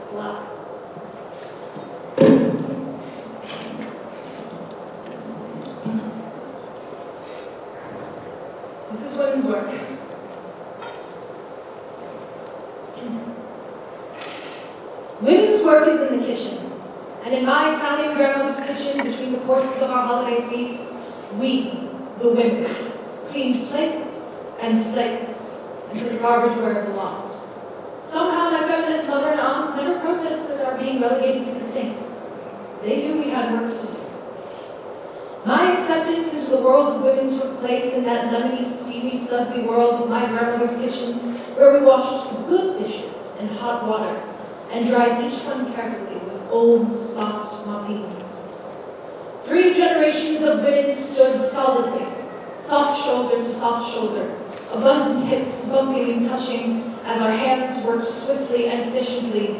It's a lot. This is women's work. Women's work is in the kitchen. And in my Italian grandmother's kitchen, between the courses of our holiday feasts, we, the women, cleaned plates and slates and put the garbage where it belonged. Somehow my feminist mother and aunts never protested our being relegated to the sinks. They knew we had work to do. My acceptance into the world of women took place in that lemony, steamy, sudsy world of my grandmother's kitchen, where we washed the good dishes in hot water and dried each one carefully with old, soft mopines. 3 generations of women stood solidly, soft shoulder to soft shoulder, abundant hips bumping and touching as our hands worked swiftly and efficiently,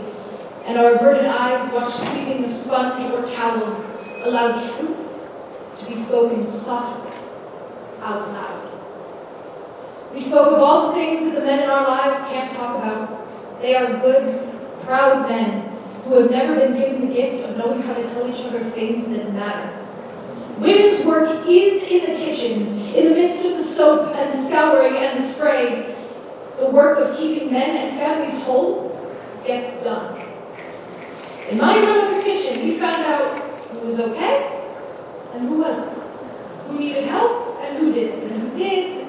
and our averted eyes watched sweeping of sponge or towel, allowed truth to be spoken softly, out loud. We spoke of all the things that the men in our lives can't talk about. They are good, proud men who have never been given the gift of knowing how to tell each other things that matter. Women's work is in the kitchen, in the midst of the soap and the scouring and the spray. The work of keeping men and families whole gets done. In my grandmother's kitchen, we found out who was okay and who wasn't, who needed help and who didn't, and who did,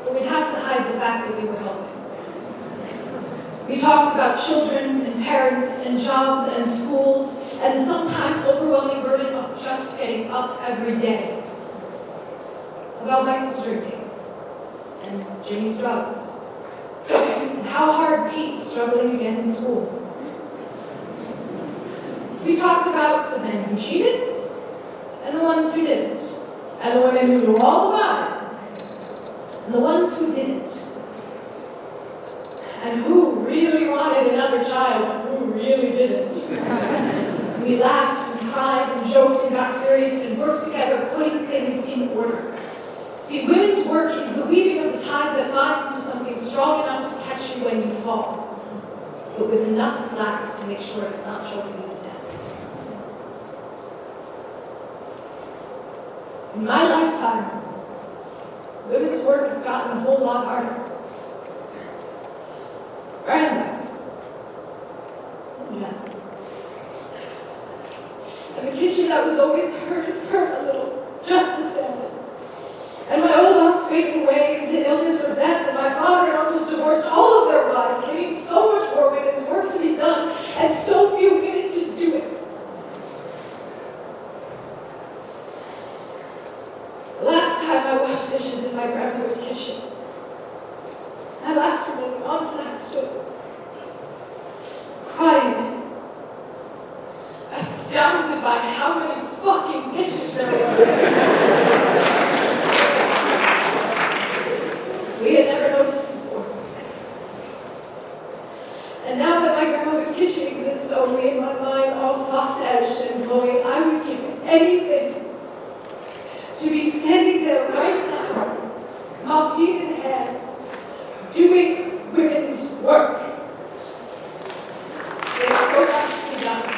but we'd have to hide the fact that we were helping. We talked about children and parents and jobs and schools and the sometimes overwhelming burden of just getting up every day. About Michael's drinking and Jimmy's drugs and how hard Pete's struggling again in school. We talked about the men who cheated and the ones who didn't, and the women who knew all about it and the ones who didn't. And who really wanted another child and who really didn't. We laughed and cried and joked and got serious and worked together, putting things in order. See, women's work is the weaving of the ties that bind into something strong enough to catch you when you fall, but with enough slack to make sure it's not choking you to death. In my lifetime, women's work has gotten a whole lot harder. Brenda. Yeah. And the kitchen that was always hers hurt a little, just to stand in. And my old aunts fading away into illness or death, and my father and uncles divorced all of their wives, leaving so much more women's work to be done, and so few women to do it. The last time I washed dishes in my grandmother's kitchen, my last remaining aunt and I stood, crying, astounded by how many fucking dishes there were. We had never noticed before. And now that my grandmother's kitchen exists only in my mind, all soft-edged and glowing, I would give anything to be standing there right now, mopine in hand, doing women's work. There's so much to be done.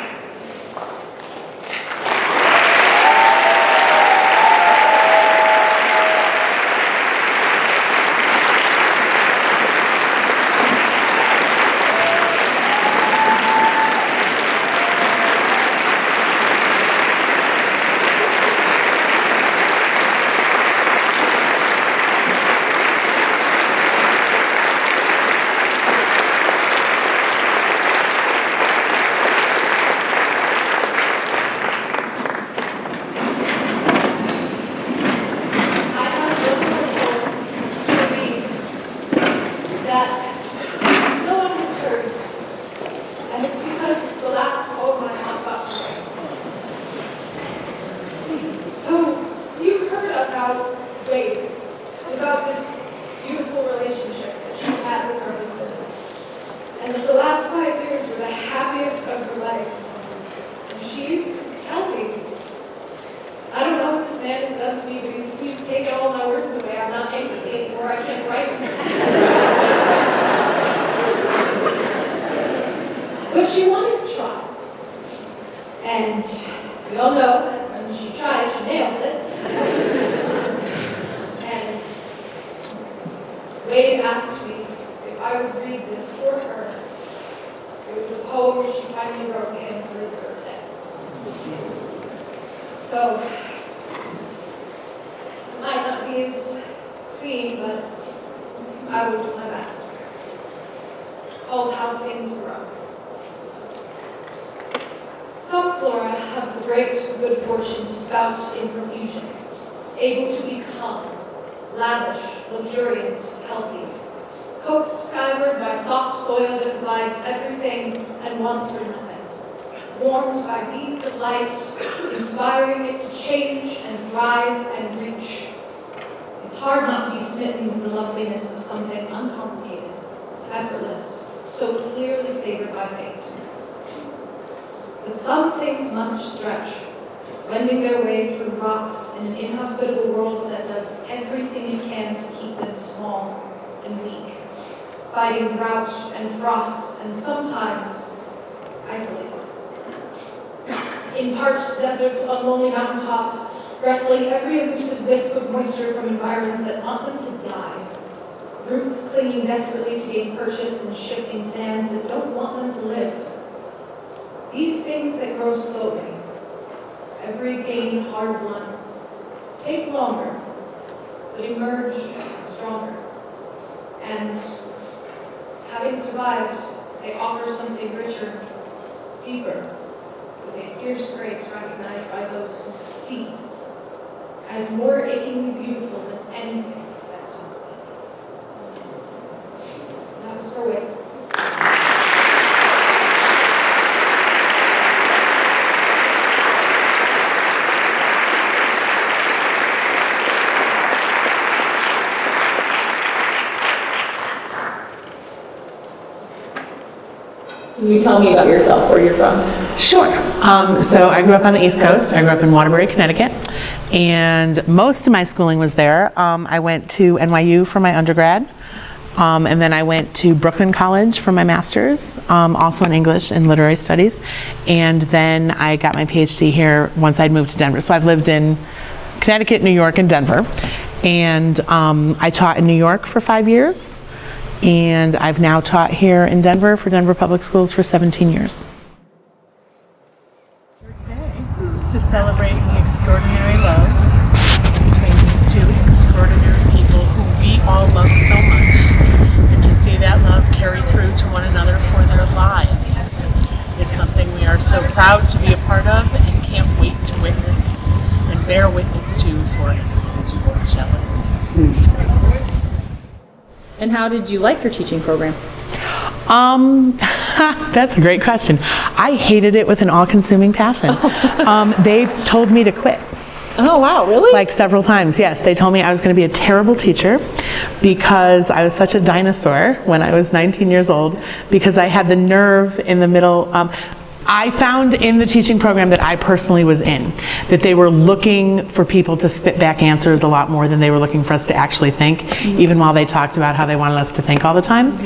that no one has heard. And it's because it's the last poem I'm about to write. So, you've heard about Wade, about this beautiful relationship that she had with her husband. And that the last 5 years were the happiest of her life. And she used to tell me, I don't know what this man has done to me, but he's taken all my words away. I'm not angsty anymore, I can't write. But she wanted to try. And we all know that when she tries, she nails it. And Wade asked me if I would read this for her. It was a poem she finally wrote him for his birthday. So, it might not be as clean, but I will do my best. It's called How Things Grow. Some flora have the great good fortune to spout in profusion, able to become lavish, luxuriant, healthy, coaxed skyward by soft soil that provides everything and wants for nothing, warmed by beams of light, inspiring it to change and thrive and reach. It's hard not to be smitten with the loveliness of something uncomplicated, effortless, so clearly favored by fate. But some things must stretch, wending their way through rocks in an inhospitable world that does everything it can to keep them small and weak, fighting drought and frost and sometimes isolated. In parched deserts on lonely mountaintops, wrestling every elusive wisp of moisture from environments that want them to die. Roots clinging desperately to gain purchase in shifting sands that don't want them to live. These things that grow slowly, every gain hard-won, take longer, but emerge stronger. And having survived, they offer something richer, deeper, with a fierce grace recognized by those who see as more achingly beautiful than anything that causes it. That was for Wade. Can you tell me about yourself, where you're from? Sure. So I grew up on the East Coast. I grew up in Waterbury, Connecticut, and most of my schooling was there. I went to NYU for my undergrad, and then I went to Brooklyn College for my master's, also in English and literary studies, and then I got my PhD here once I'd moved to Denver. So I've lived in Connecticut, New York, and Denver, and I taught in New York for 5 years. And I've now taught here in Denver for Denver Public Schools for 17 years. To celebrate the extraordinary love between these two extraordinary people who we all love so much, and to see that love carry through to one another for their lives is something we are so proud to be a part of and can't wait to witness and bear witness to for as long as we both shall live. And how did you like your teaching program? That's a great question. I hated it with an all-consuming passion. They told me to quit. Oh, wow, really? Like several times, yes. They told me I was going to be a terrible teacher because I was such a dinosaur when I was 19 years old, because I had the nerve in the middle. I found in the teaching program that I personally was in, that they were looking for people to spit back answers a lot more than they were looking for us to actually think, even while they talked about how they wanted us to think all the time.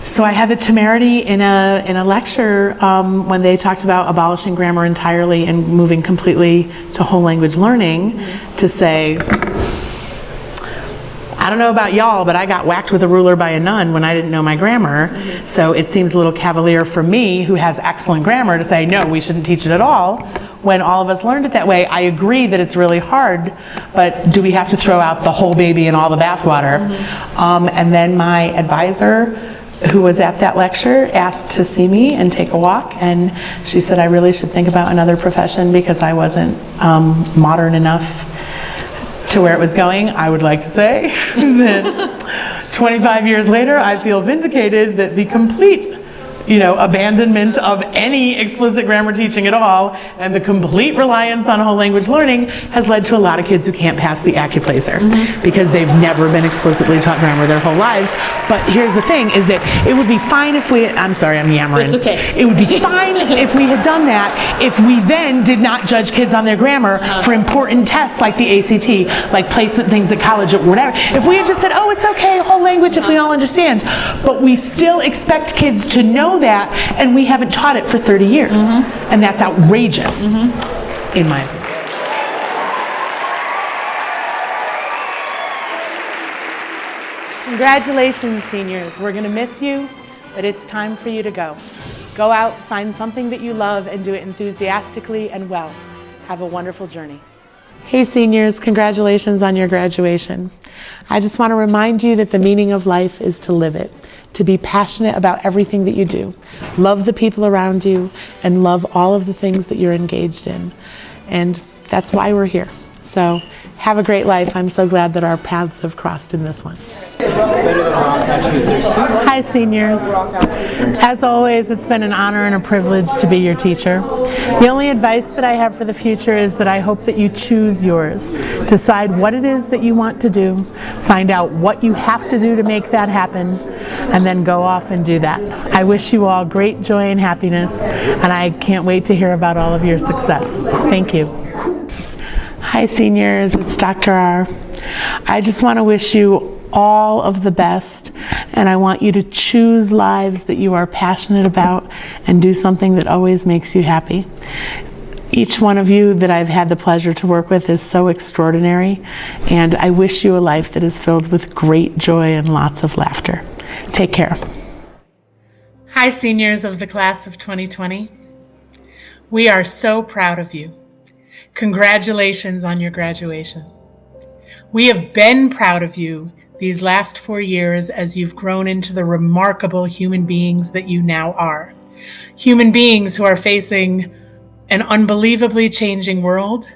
So I had the temerity in a lecture when they talked about abolishing grammar entirely and moving completely to whole language learning to say, I don't know about y'all, but I got whacked with a ruler by a nun when I didn't know my grammar. So it seems a little cavalier for me, who has excellent grammar, to say, no, we shouldn't teach it at all, when all of us learned it that way. I agree that it's really hard, but do we have to throw out the whole baby and all the bathwater? And then my advisor, who was at that lecture, asked to see me and take a walk, and she said I really should think about another profession because I wasn't modern enough to where it was going, I would like to say that 25 years later, I feel vindicated that the complete abandonment of any explicit grammar teaching at all and the complete reliance on whole language learning has led to a lot of kids who can't pass the AccuPlacer because they've never been explicitly taught grammar their whole lives. But here's the thing, is that it would be fine if I'm sorry, I'm yammering. It's okay. It would be fine if we had done that if we then did not judge kids on their grammar for important tests like the ACT, like placement things at college or whatever. If we had just said, oh, it's okay, whole language if we all understand. But we still expect kids to know that, and we haven't taught it for 30 years. And that's outrageous, in my opinion. Congratulations, seniors. We're going to miss you, but it's time for you to go. Go out, find something that you love, and do it enthusiastically and well. Have a wonderful journey. Hey, seniors, congratulations on your graduation. I just want to remind you that the meaning of life is to live it, to be passionate about everything that you do, love the people around you, and love all of the things that you're engaged in. And that's why we're here. So have a great life. I'm so glad that our paths have crossed in this one. Hi, seniors. As always, it's been an honor and a privilege to be your teacher. The only advice that I have for the future is that I hope that you choose yours. Decide what it is that you want to do, find out what you have to do to make that happen, and then go off and do that. I wish you all great joy and happiness, and I can't wait to hear about all of your success. Thank you. Hi, seniors, it's Dr. R. I just want to wish you all of the best, and I want you to choose lives that you are passionate about and do something that always makes you happy. Each one of you that I've had the pleasure to work with is so extraordinary, and I wish you a life that is filled with great joy and lots of laughter. Take care. Hi, seniors of the class of 2020. We are so proud of you. Congratulations on your graduation. We have been proud of you these last 4 years as you've grown into the remarkable human beings that you now are. Human beings who are facing an unbelievably changing world,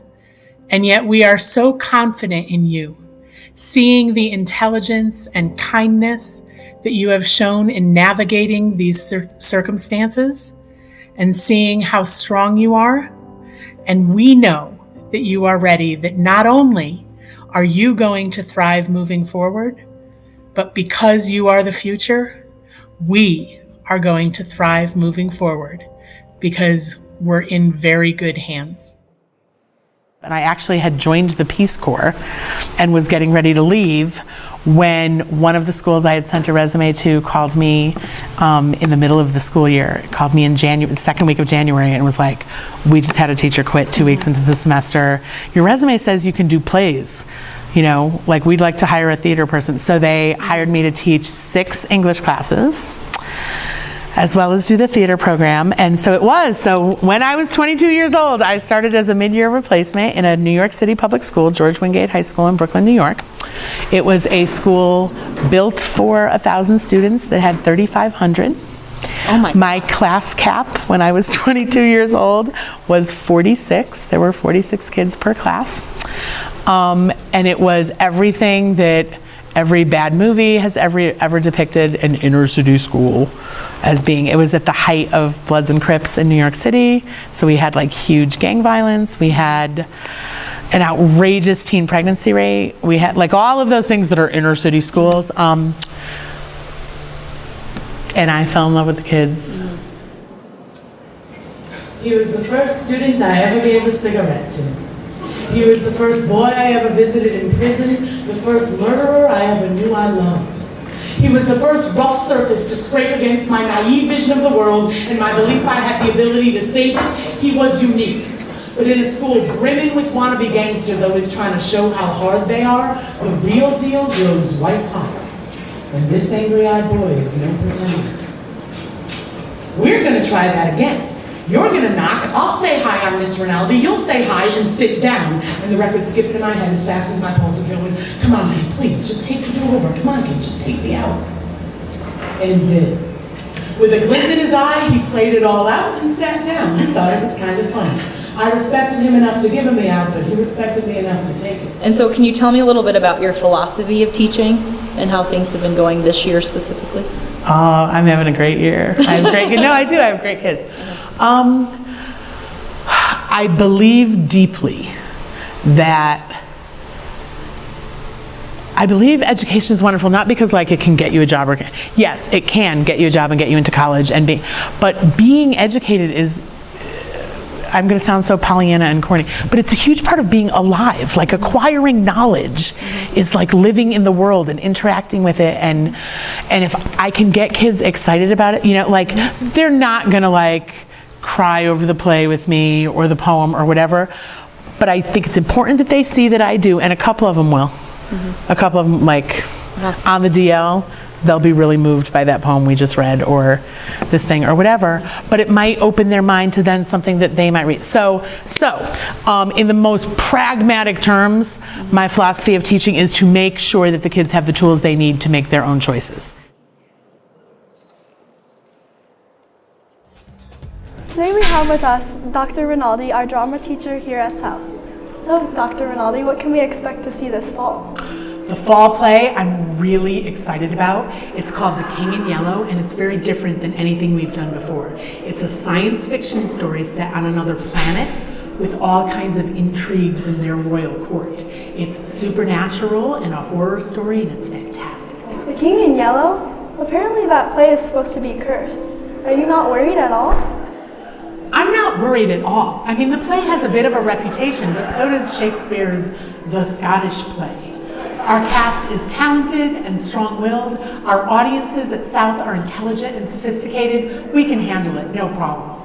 and yet we are so confident in you, seeing the intelligence and kindness that you have shown in navigating these circumstances, and seeing how strong you are. And we know that you are ready, that not only are you going to thrive moving forward, but because you are the future, we are going to thrive moving forward because we're in very good hands. And I actually had joined the Peace Corps and was getting ready to leave when one of the schools I had sent a resume to called me in the middle of the school year. It called me in the second week of January and was like, we just had a teacher quit 2 weeks into the semester. Your resume says you can do plays. Like we'd like to hire a theater person. So they hired me to teach 6 English classes, as well as do the theater program. And so it was. So when I was 22 years old, I started as a mid-year replacement in a New York City public school, George Wingate High School in Brooklyn, New York. It was a school built for 1,000 students that had 3,500. Oh my class cap when I was 22 years old was 46. There were 46 kids per class. And it was everything that every bad movie has ever depicted an inner city school as being. It was at the height of Bloods and Crips in New York City. So we had like huge gang violence. We had an outrageous teen pregnancy rate. We had like all of those things that are inner city schools. And I fell in love with the kids. He was the first student I ever gave a cigarette to. He was the first boy I ever visited in prison, the first murderer I ever knew I loved. He was the first rough surface to scrape against my naive vision of the world and my belief I had the ability to save it. He was unique. But in a school brimming with wannabe gangsters always trying to show how hard they are, the real deal grows white hot. And this angry-eyed boy is no pretender. We're going to try that again. You're going to knock, I'll say hi, I'm Miss Rinaldi, you'll say hi and sit down. And the record's skipping in my head as fast as my pulse is going. Come on, man, please, just take the door over. Come on, kid, just take me out. And he did. With a glint in his eye, he played it all out and sat down. He thought it was kind of funny. I respected him enough to give him the out, but he respected me enough to take it. And so can you tell me a little bit about your philosophy of teaching and how things have been going this year specifically? Oh, I'm having a great year. I have great kids. No, I do. I have great kids. I believe deeply that education is wonderful, not because like it can get you a job, or yes, it can get you a job and get you into college, but being educated is, I'm going to sound so Pollyanna and corny, but it's a huge part of being alive. Like acquiring knowledge is like living in the world and interacting with it, and if I can get kids excited about it, you know, like they're not going to like cry over the play with me or the poem or whatever, but I think it's important that they see that I do, and a couple of them will. A couple of them, like on the DL, they'll be really moved by that poem we just read or this thing or whatever, but it might open their mind to then something that they might read. So in the most pragmatic terms, my philosophy of teaching is to make sure that the kids have the tools they need to make their own choices. Today we have with us Dr. Rinaldi, our drama teacher here at South. So, Dr. Rinaldi, what can we expect to see this fall? The fall play I'm really excited about. It's called The King in Yellow, and it's very different than anything we've done before. It's a science fiction story set on another planet with all kinds of intrigues in their royal court. It's supernatural and a horror story, and it's fantastic. The King in Yellow? Apparently that play is supposed to be cursed. Are you not worried at all? I'm not worried at all. I mean, the play has a bit of a reputation, but so does Shakespeare's The Scottish Play. Our cast is talented and strong-willed. Our audiences at South are intelligent and sophisticated. We can handle it, no problem.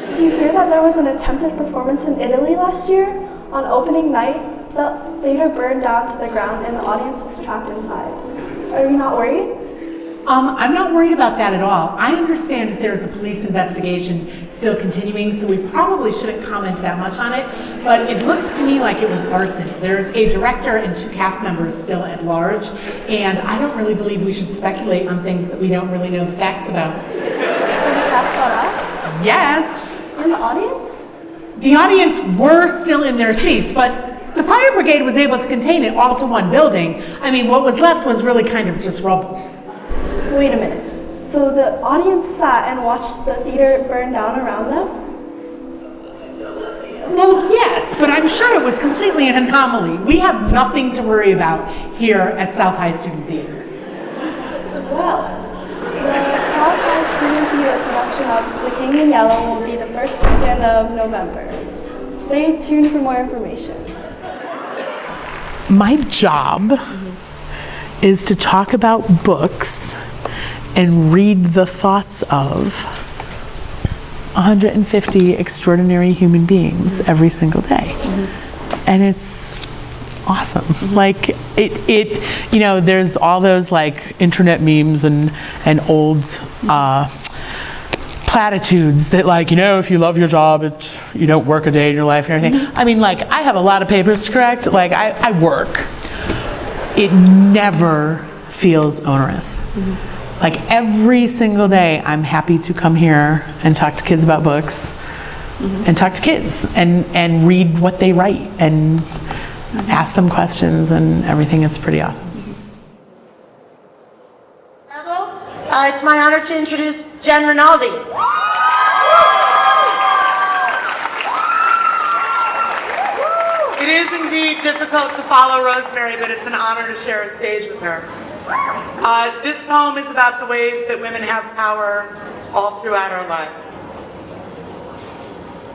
Did you hear that there was an attempted performance in Italy last year? On opening night, that later burned down to the ground and the audience was trapped inside. Are you not worried? I'm not worried about that at all. I understand that there's a police investigation still continuing, so we probably shouldn't comment that much on it, but it looks to me like it was arson. There's a director and 2 cast members still at large, and I don't really believe we should speculate on things that we don't really know the facts about. So the cast got out? Yes. And the audience? The audience were still in their seats, but the fire brigade was able to contain it all to one building. I mean, what was left was really kind of just rubble. Wait a minute. So the audience sat and watched the theater burn down around them? Well, yes, but I'm sure it was completely an anomaly. We have nothing to worry about here at South High Student Theater. Well, the South High Student Theater production of The King in Yellow will be the first weekend of November. Stay tuned for more information. My job is to talk about books and read the thoughts of 150 extraordinary human beings every single day. And it's awesome. Like it, you know, there's all those like internet memes and old platitudes that like, you know, if you love your job, you don't work a day in your life and everything. I mean, like I have a lot of papers to correct. Like I work. It never feels onerous. Like every single day, I'm happy to come here and talk to kids about books and talk to kids and read what they write and ask them questions and everything. It's pretty awesome. It's my honor to introduce Jen Rinaldi. It is indeed difficult to follow Rosemary, but it's an honor to share a stage with her. This poem is about the ways that women have power all throughout our lives.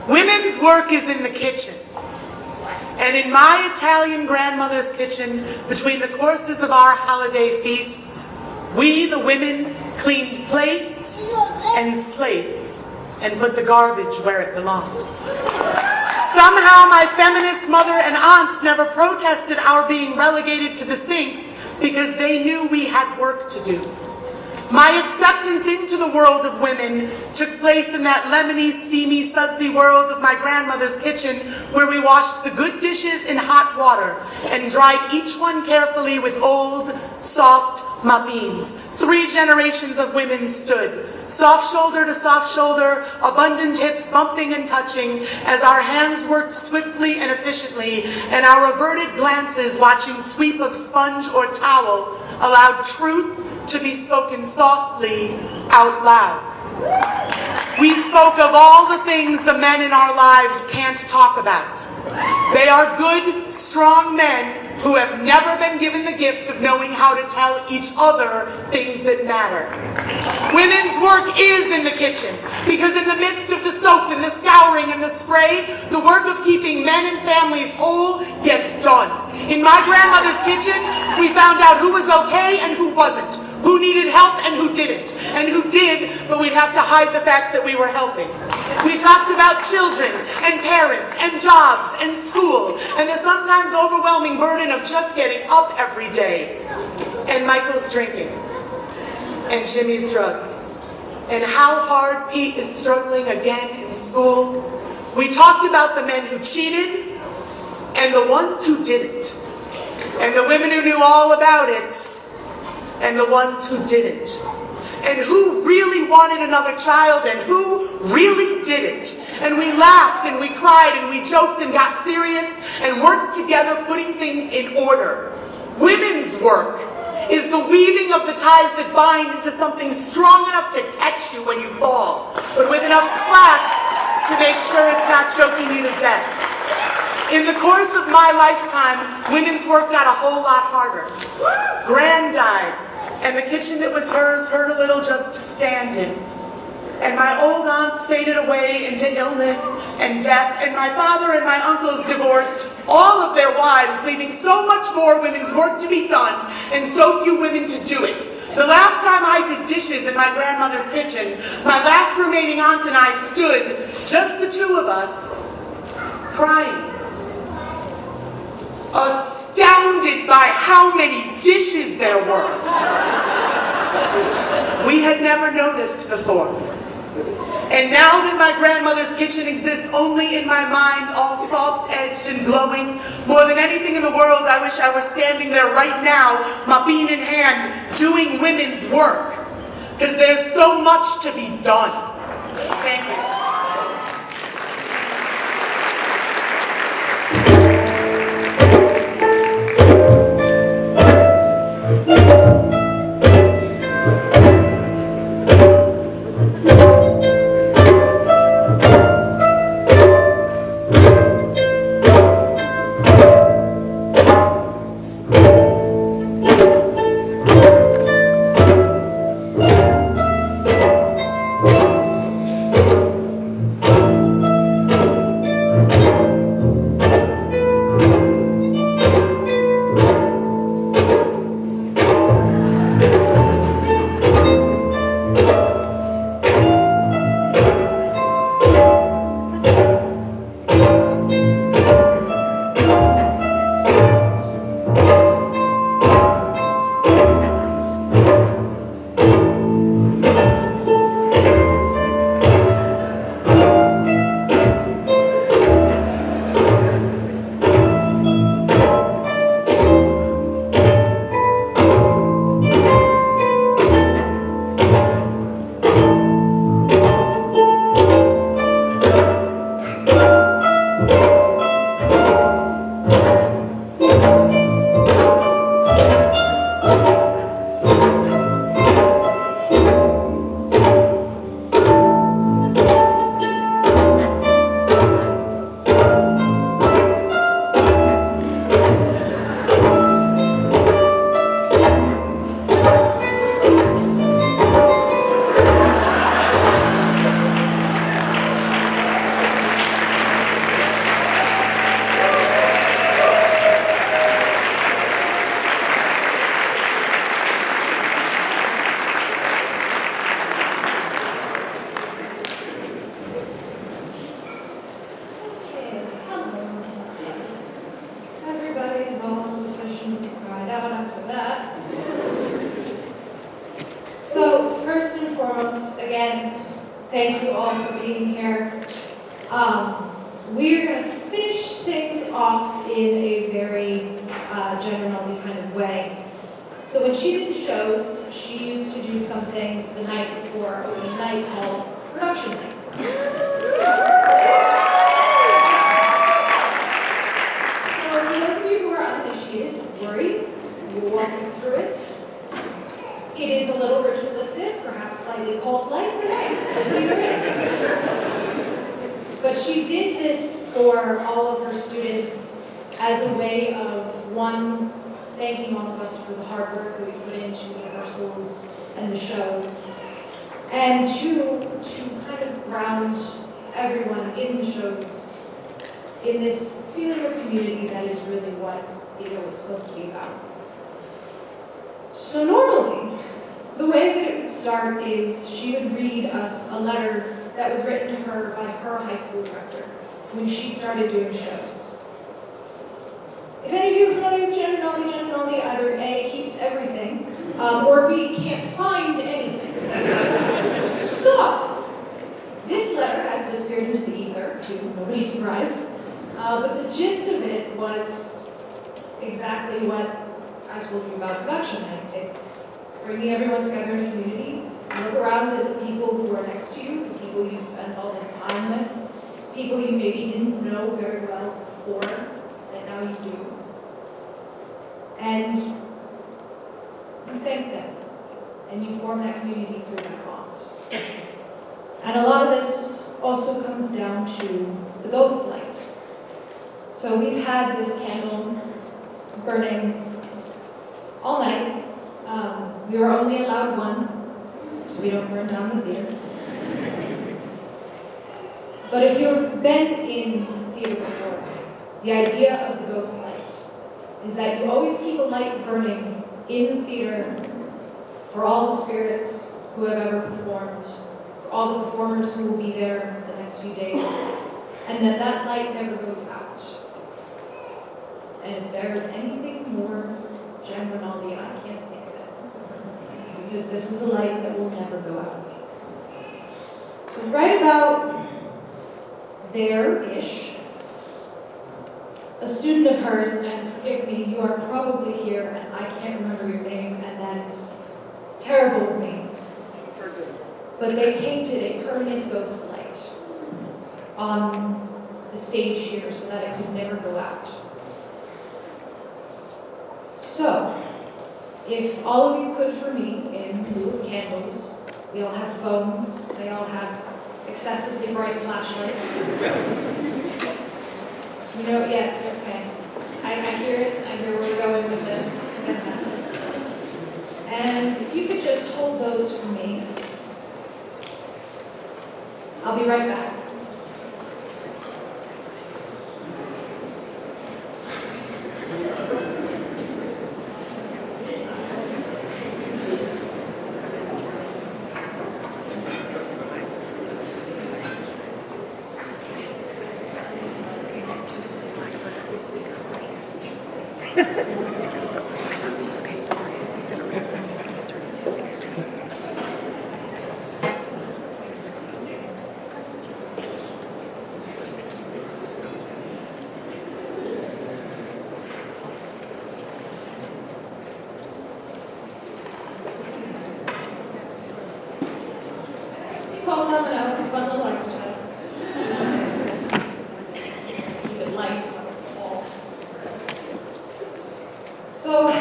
Women's work is in the kitchen. And in my Italian grandmother's kitchen, between the courses of our holiday feasts, we, the women, cleaned plates and slates and put the garbage where it belonged. Somehow my feminist mother and aunts never protested our being relegated to the sinks because they knew we had work to do. My acceptance into the world of women took place in that lemony, steamy, sudsy world of my grandmother's kitchen where we washed the good dishes in hot water and dried each one carefully with old, soft mapines, 3 generations of women stood, soft shoulder to soft shoulder, abundant hips bumping and touching, as our hands worked swiftly and efficiently, and our averted glances watching sweep of sponge or towel allowed truth to be spoken softly out loud. We spoke of all the things the men in our lives can't talk about. They are good, strong men who have never been given the gift of knowing how to tell each other things that matter. Women's work is in the kitchen, because in the midst of the soap and the scouring and the spray, the work of keeping men and families whole gets done. In my grandmother's kitchen, we found out who was okay and who wasn't, who needed help and who didn't, and who did, but we'd have to hide the fact that we were helping. We talked about children and parents and jobs and school and the sometimes overwhelming burden of just getting up every day. And Michael's drinking. And Jimmy's drugs. And how hard Pete is struggling again in school. We talked about the men who cheated and the ones who didn't. And the women who knew all about it and the ones who didn't. And who really wanted another child and who really didn't. And we laughed and we cried and we joked and got serious and worked together putting things in order. Women's work is the weaving of the ties that bind into something strong enough to catch you when you fall, but with enough slack to make sure it's not choking you to death. In the course of my lifetime, women's work got a whole lot harder. Gran died, and the kitchen that was hers hurt a little just to stand in. And my old aunts faded away into illness and death, and my father and my uncles divorced all of their wives, leaving so much more women's work to be done and so few women to do it. The last time I did dishes in my grandmother's kitchen, my last remaining aunt and I stood, just the two of us, crying. Astounded by how many dishes there were. We had never noticed before. And now that my grandmother's kitchen exists only in my mind, all soft-edged and glowing, more than anything in the world, I wish I were standing there right now, mapine in hand, doing women's work. Because there's so much to be done. Thank you. Thank you all for being here. We're going to finish things off in a very general kind of way. So when she did the shows, she used to do something the night before opening night called production night. So for those of you who are uninitiated, don't worry, we will walk you through it. It is a little ritualistic, perhaps slightly cult-like, but hey, theater is. But she did this for all of her students as a way of, one, thanking all of us for the hard work that we put into the rehearsals and the shows, and two, to kind of ground everyone in the shows in this feeling of community that is really what theater was supposed to be about. So normally, the way that it would start is she would read us a letter that was written to her by her high school director when she started doing shows. If any of you are familiar with Jen Rinaldi, either A, keeps everything, or B, can't find anything. So, this letter has disappeared into the ether, to nobody's surprise. But the gist of it was exactly what I told you about production night. It's bringing everyone together in a community. Look around at the people who are next to you, the people you've spent all this time with, people you maybe didn't know very well before, that now you do. And you thank them, and you form that community through that bond. And a lot of this also comes down to the ghost light. So we've had this candle burning all night. We were only allowed one, so we don't burn down the theater. But if you've been in theater before, the idea of the ghost light is that you always keep a light burning in the theater for all the spirits who have ever performed, for all the performers who will be there the next few days, and that light never goes out. And if there is anything more Jen Rinaldi, I can't think of it. Because this is a light that will never go out. So right about there-ish, a student of hers, and forgive me, you are probably here and I can't remember your name, and that is terrible of me. But they painted a permanent ghost light on the stage here so that it could never go out. So, if all of you could for me, in lieu of candles, we all have phones, they all have excessively bright flashlights. You know, yeah, okay. I hear it, I hear where we're going with this. Fantastic. And if you could just hold those for me, I'll be right back. It's a fun little exercise. Keep it light so it won't fall. So,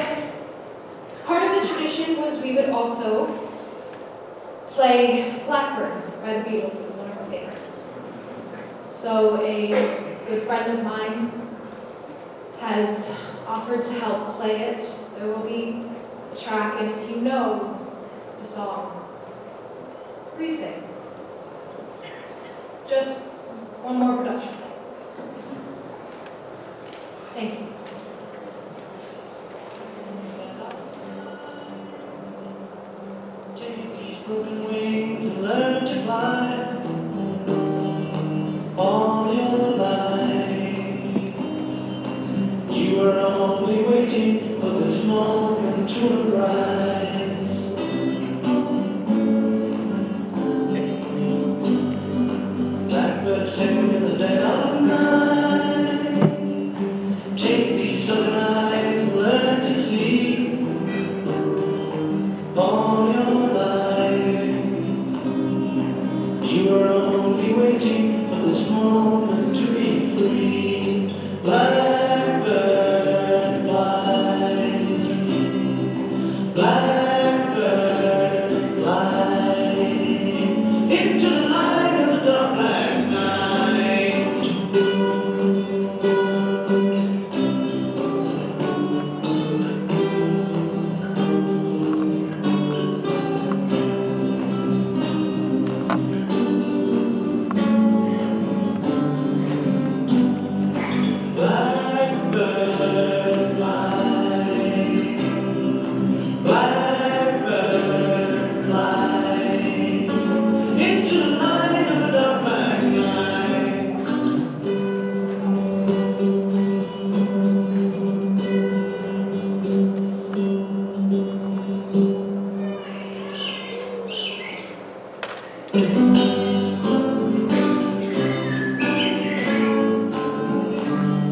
part of the tradition was we would also play Blackbird by the Beatles. It was one of our favorites. So a good friend of mine has offered to help play it. There will be a track, and if you know the song, please sing. Just one more production. Thank you. Take these broken wings and learn to fly all your life. You are only waiting for this moment to arise. Blackbird singing in the dead of night. Take these sunken eyes and learn to see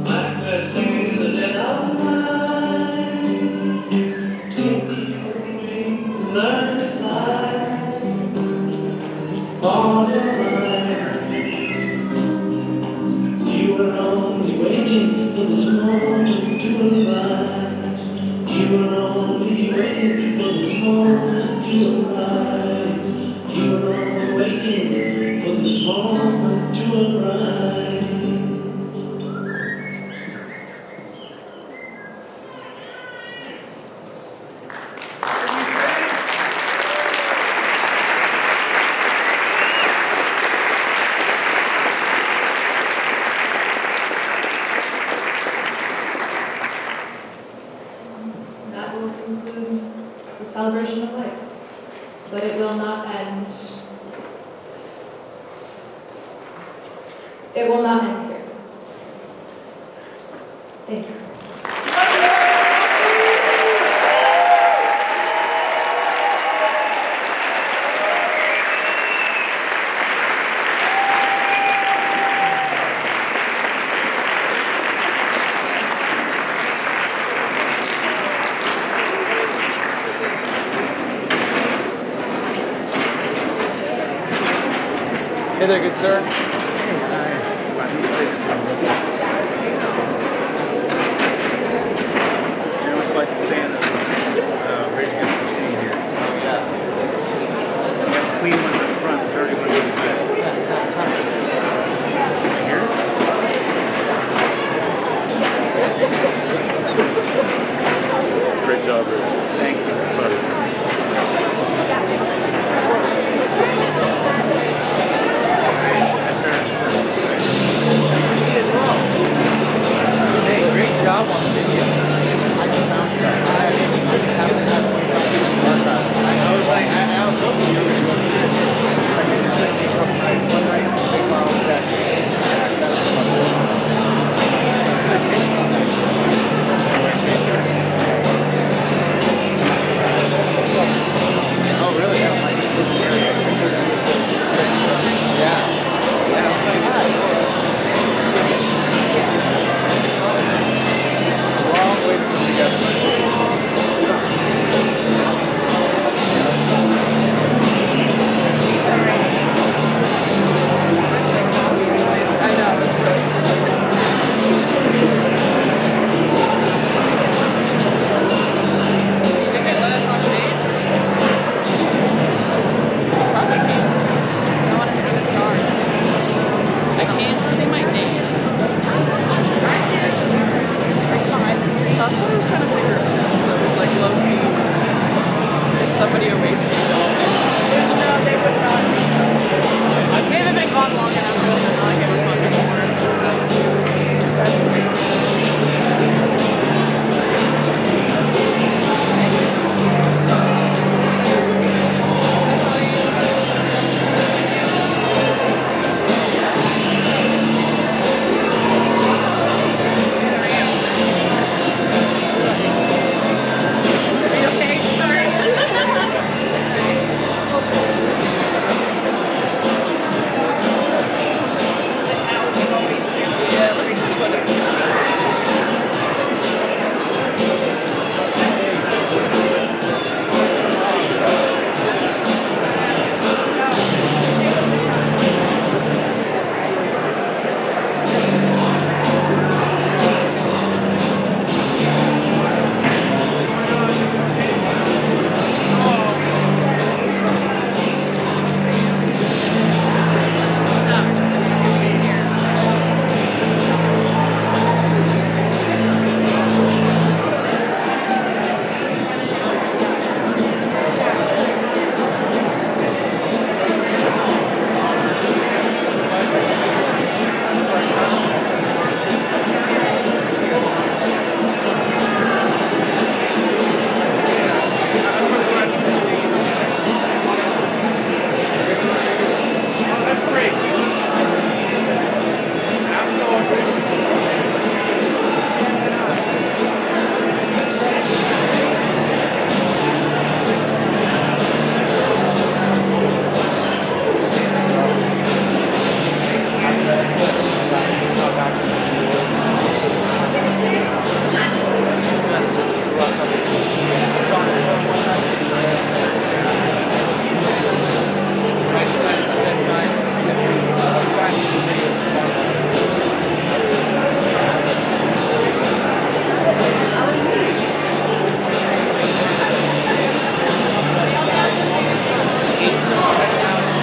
Blackbird singing in the dead of night. Take your wings, learn to fly. On your mind, you were only waiting for this moment to arise. You were only waiting for this moment to arise. You were only waiting for this moment to arise. That will conclude the celebration of life, but it will not end. It will not end here. Thank you. Hey there, good sir. I was quite a fan of Rage Against the Machine here. Yeah. Clean ones up front, dirty ones in the back. Here? Great job, Rich. Thank you. Hey, great job on the video. I was like, I was hoping you were going to do it.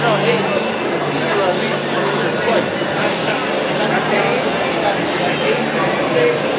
No, Ace. The senior leads here twice. Ace,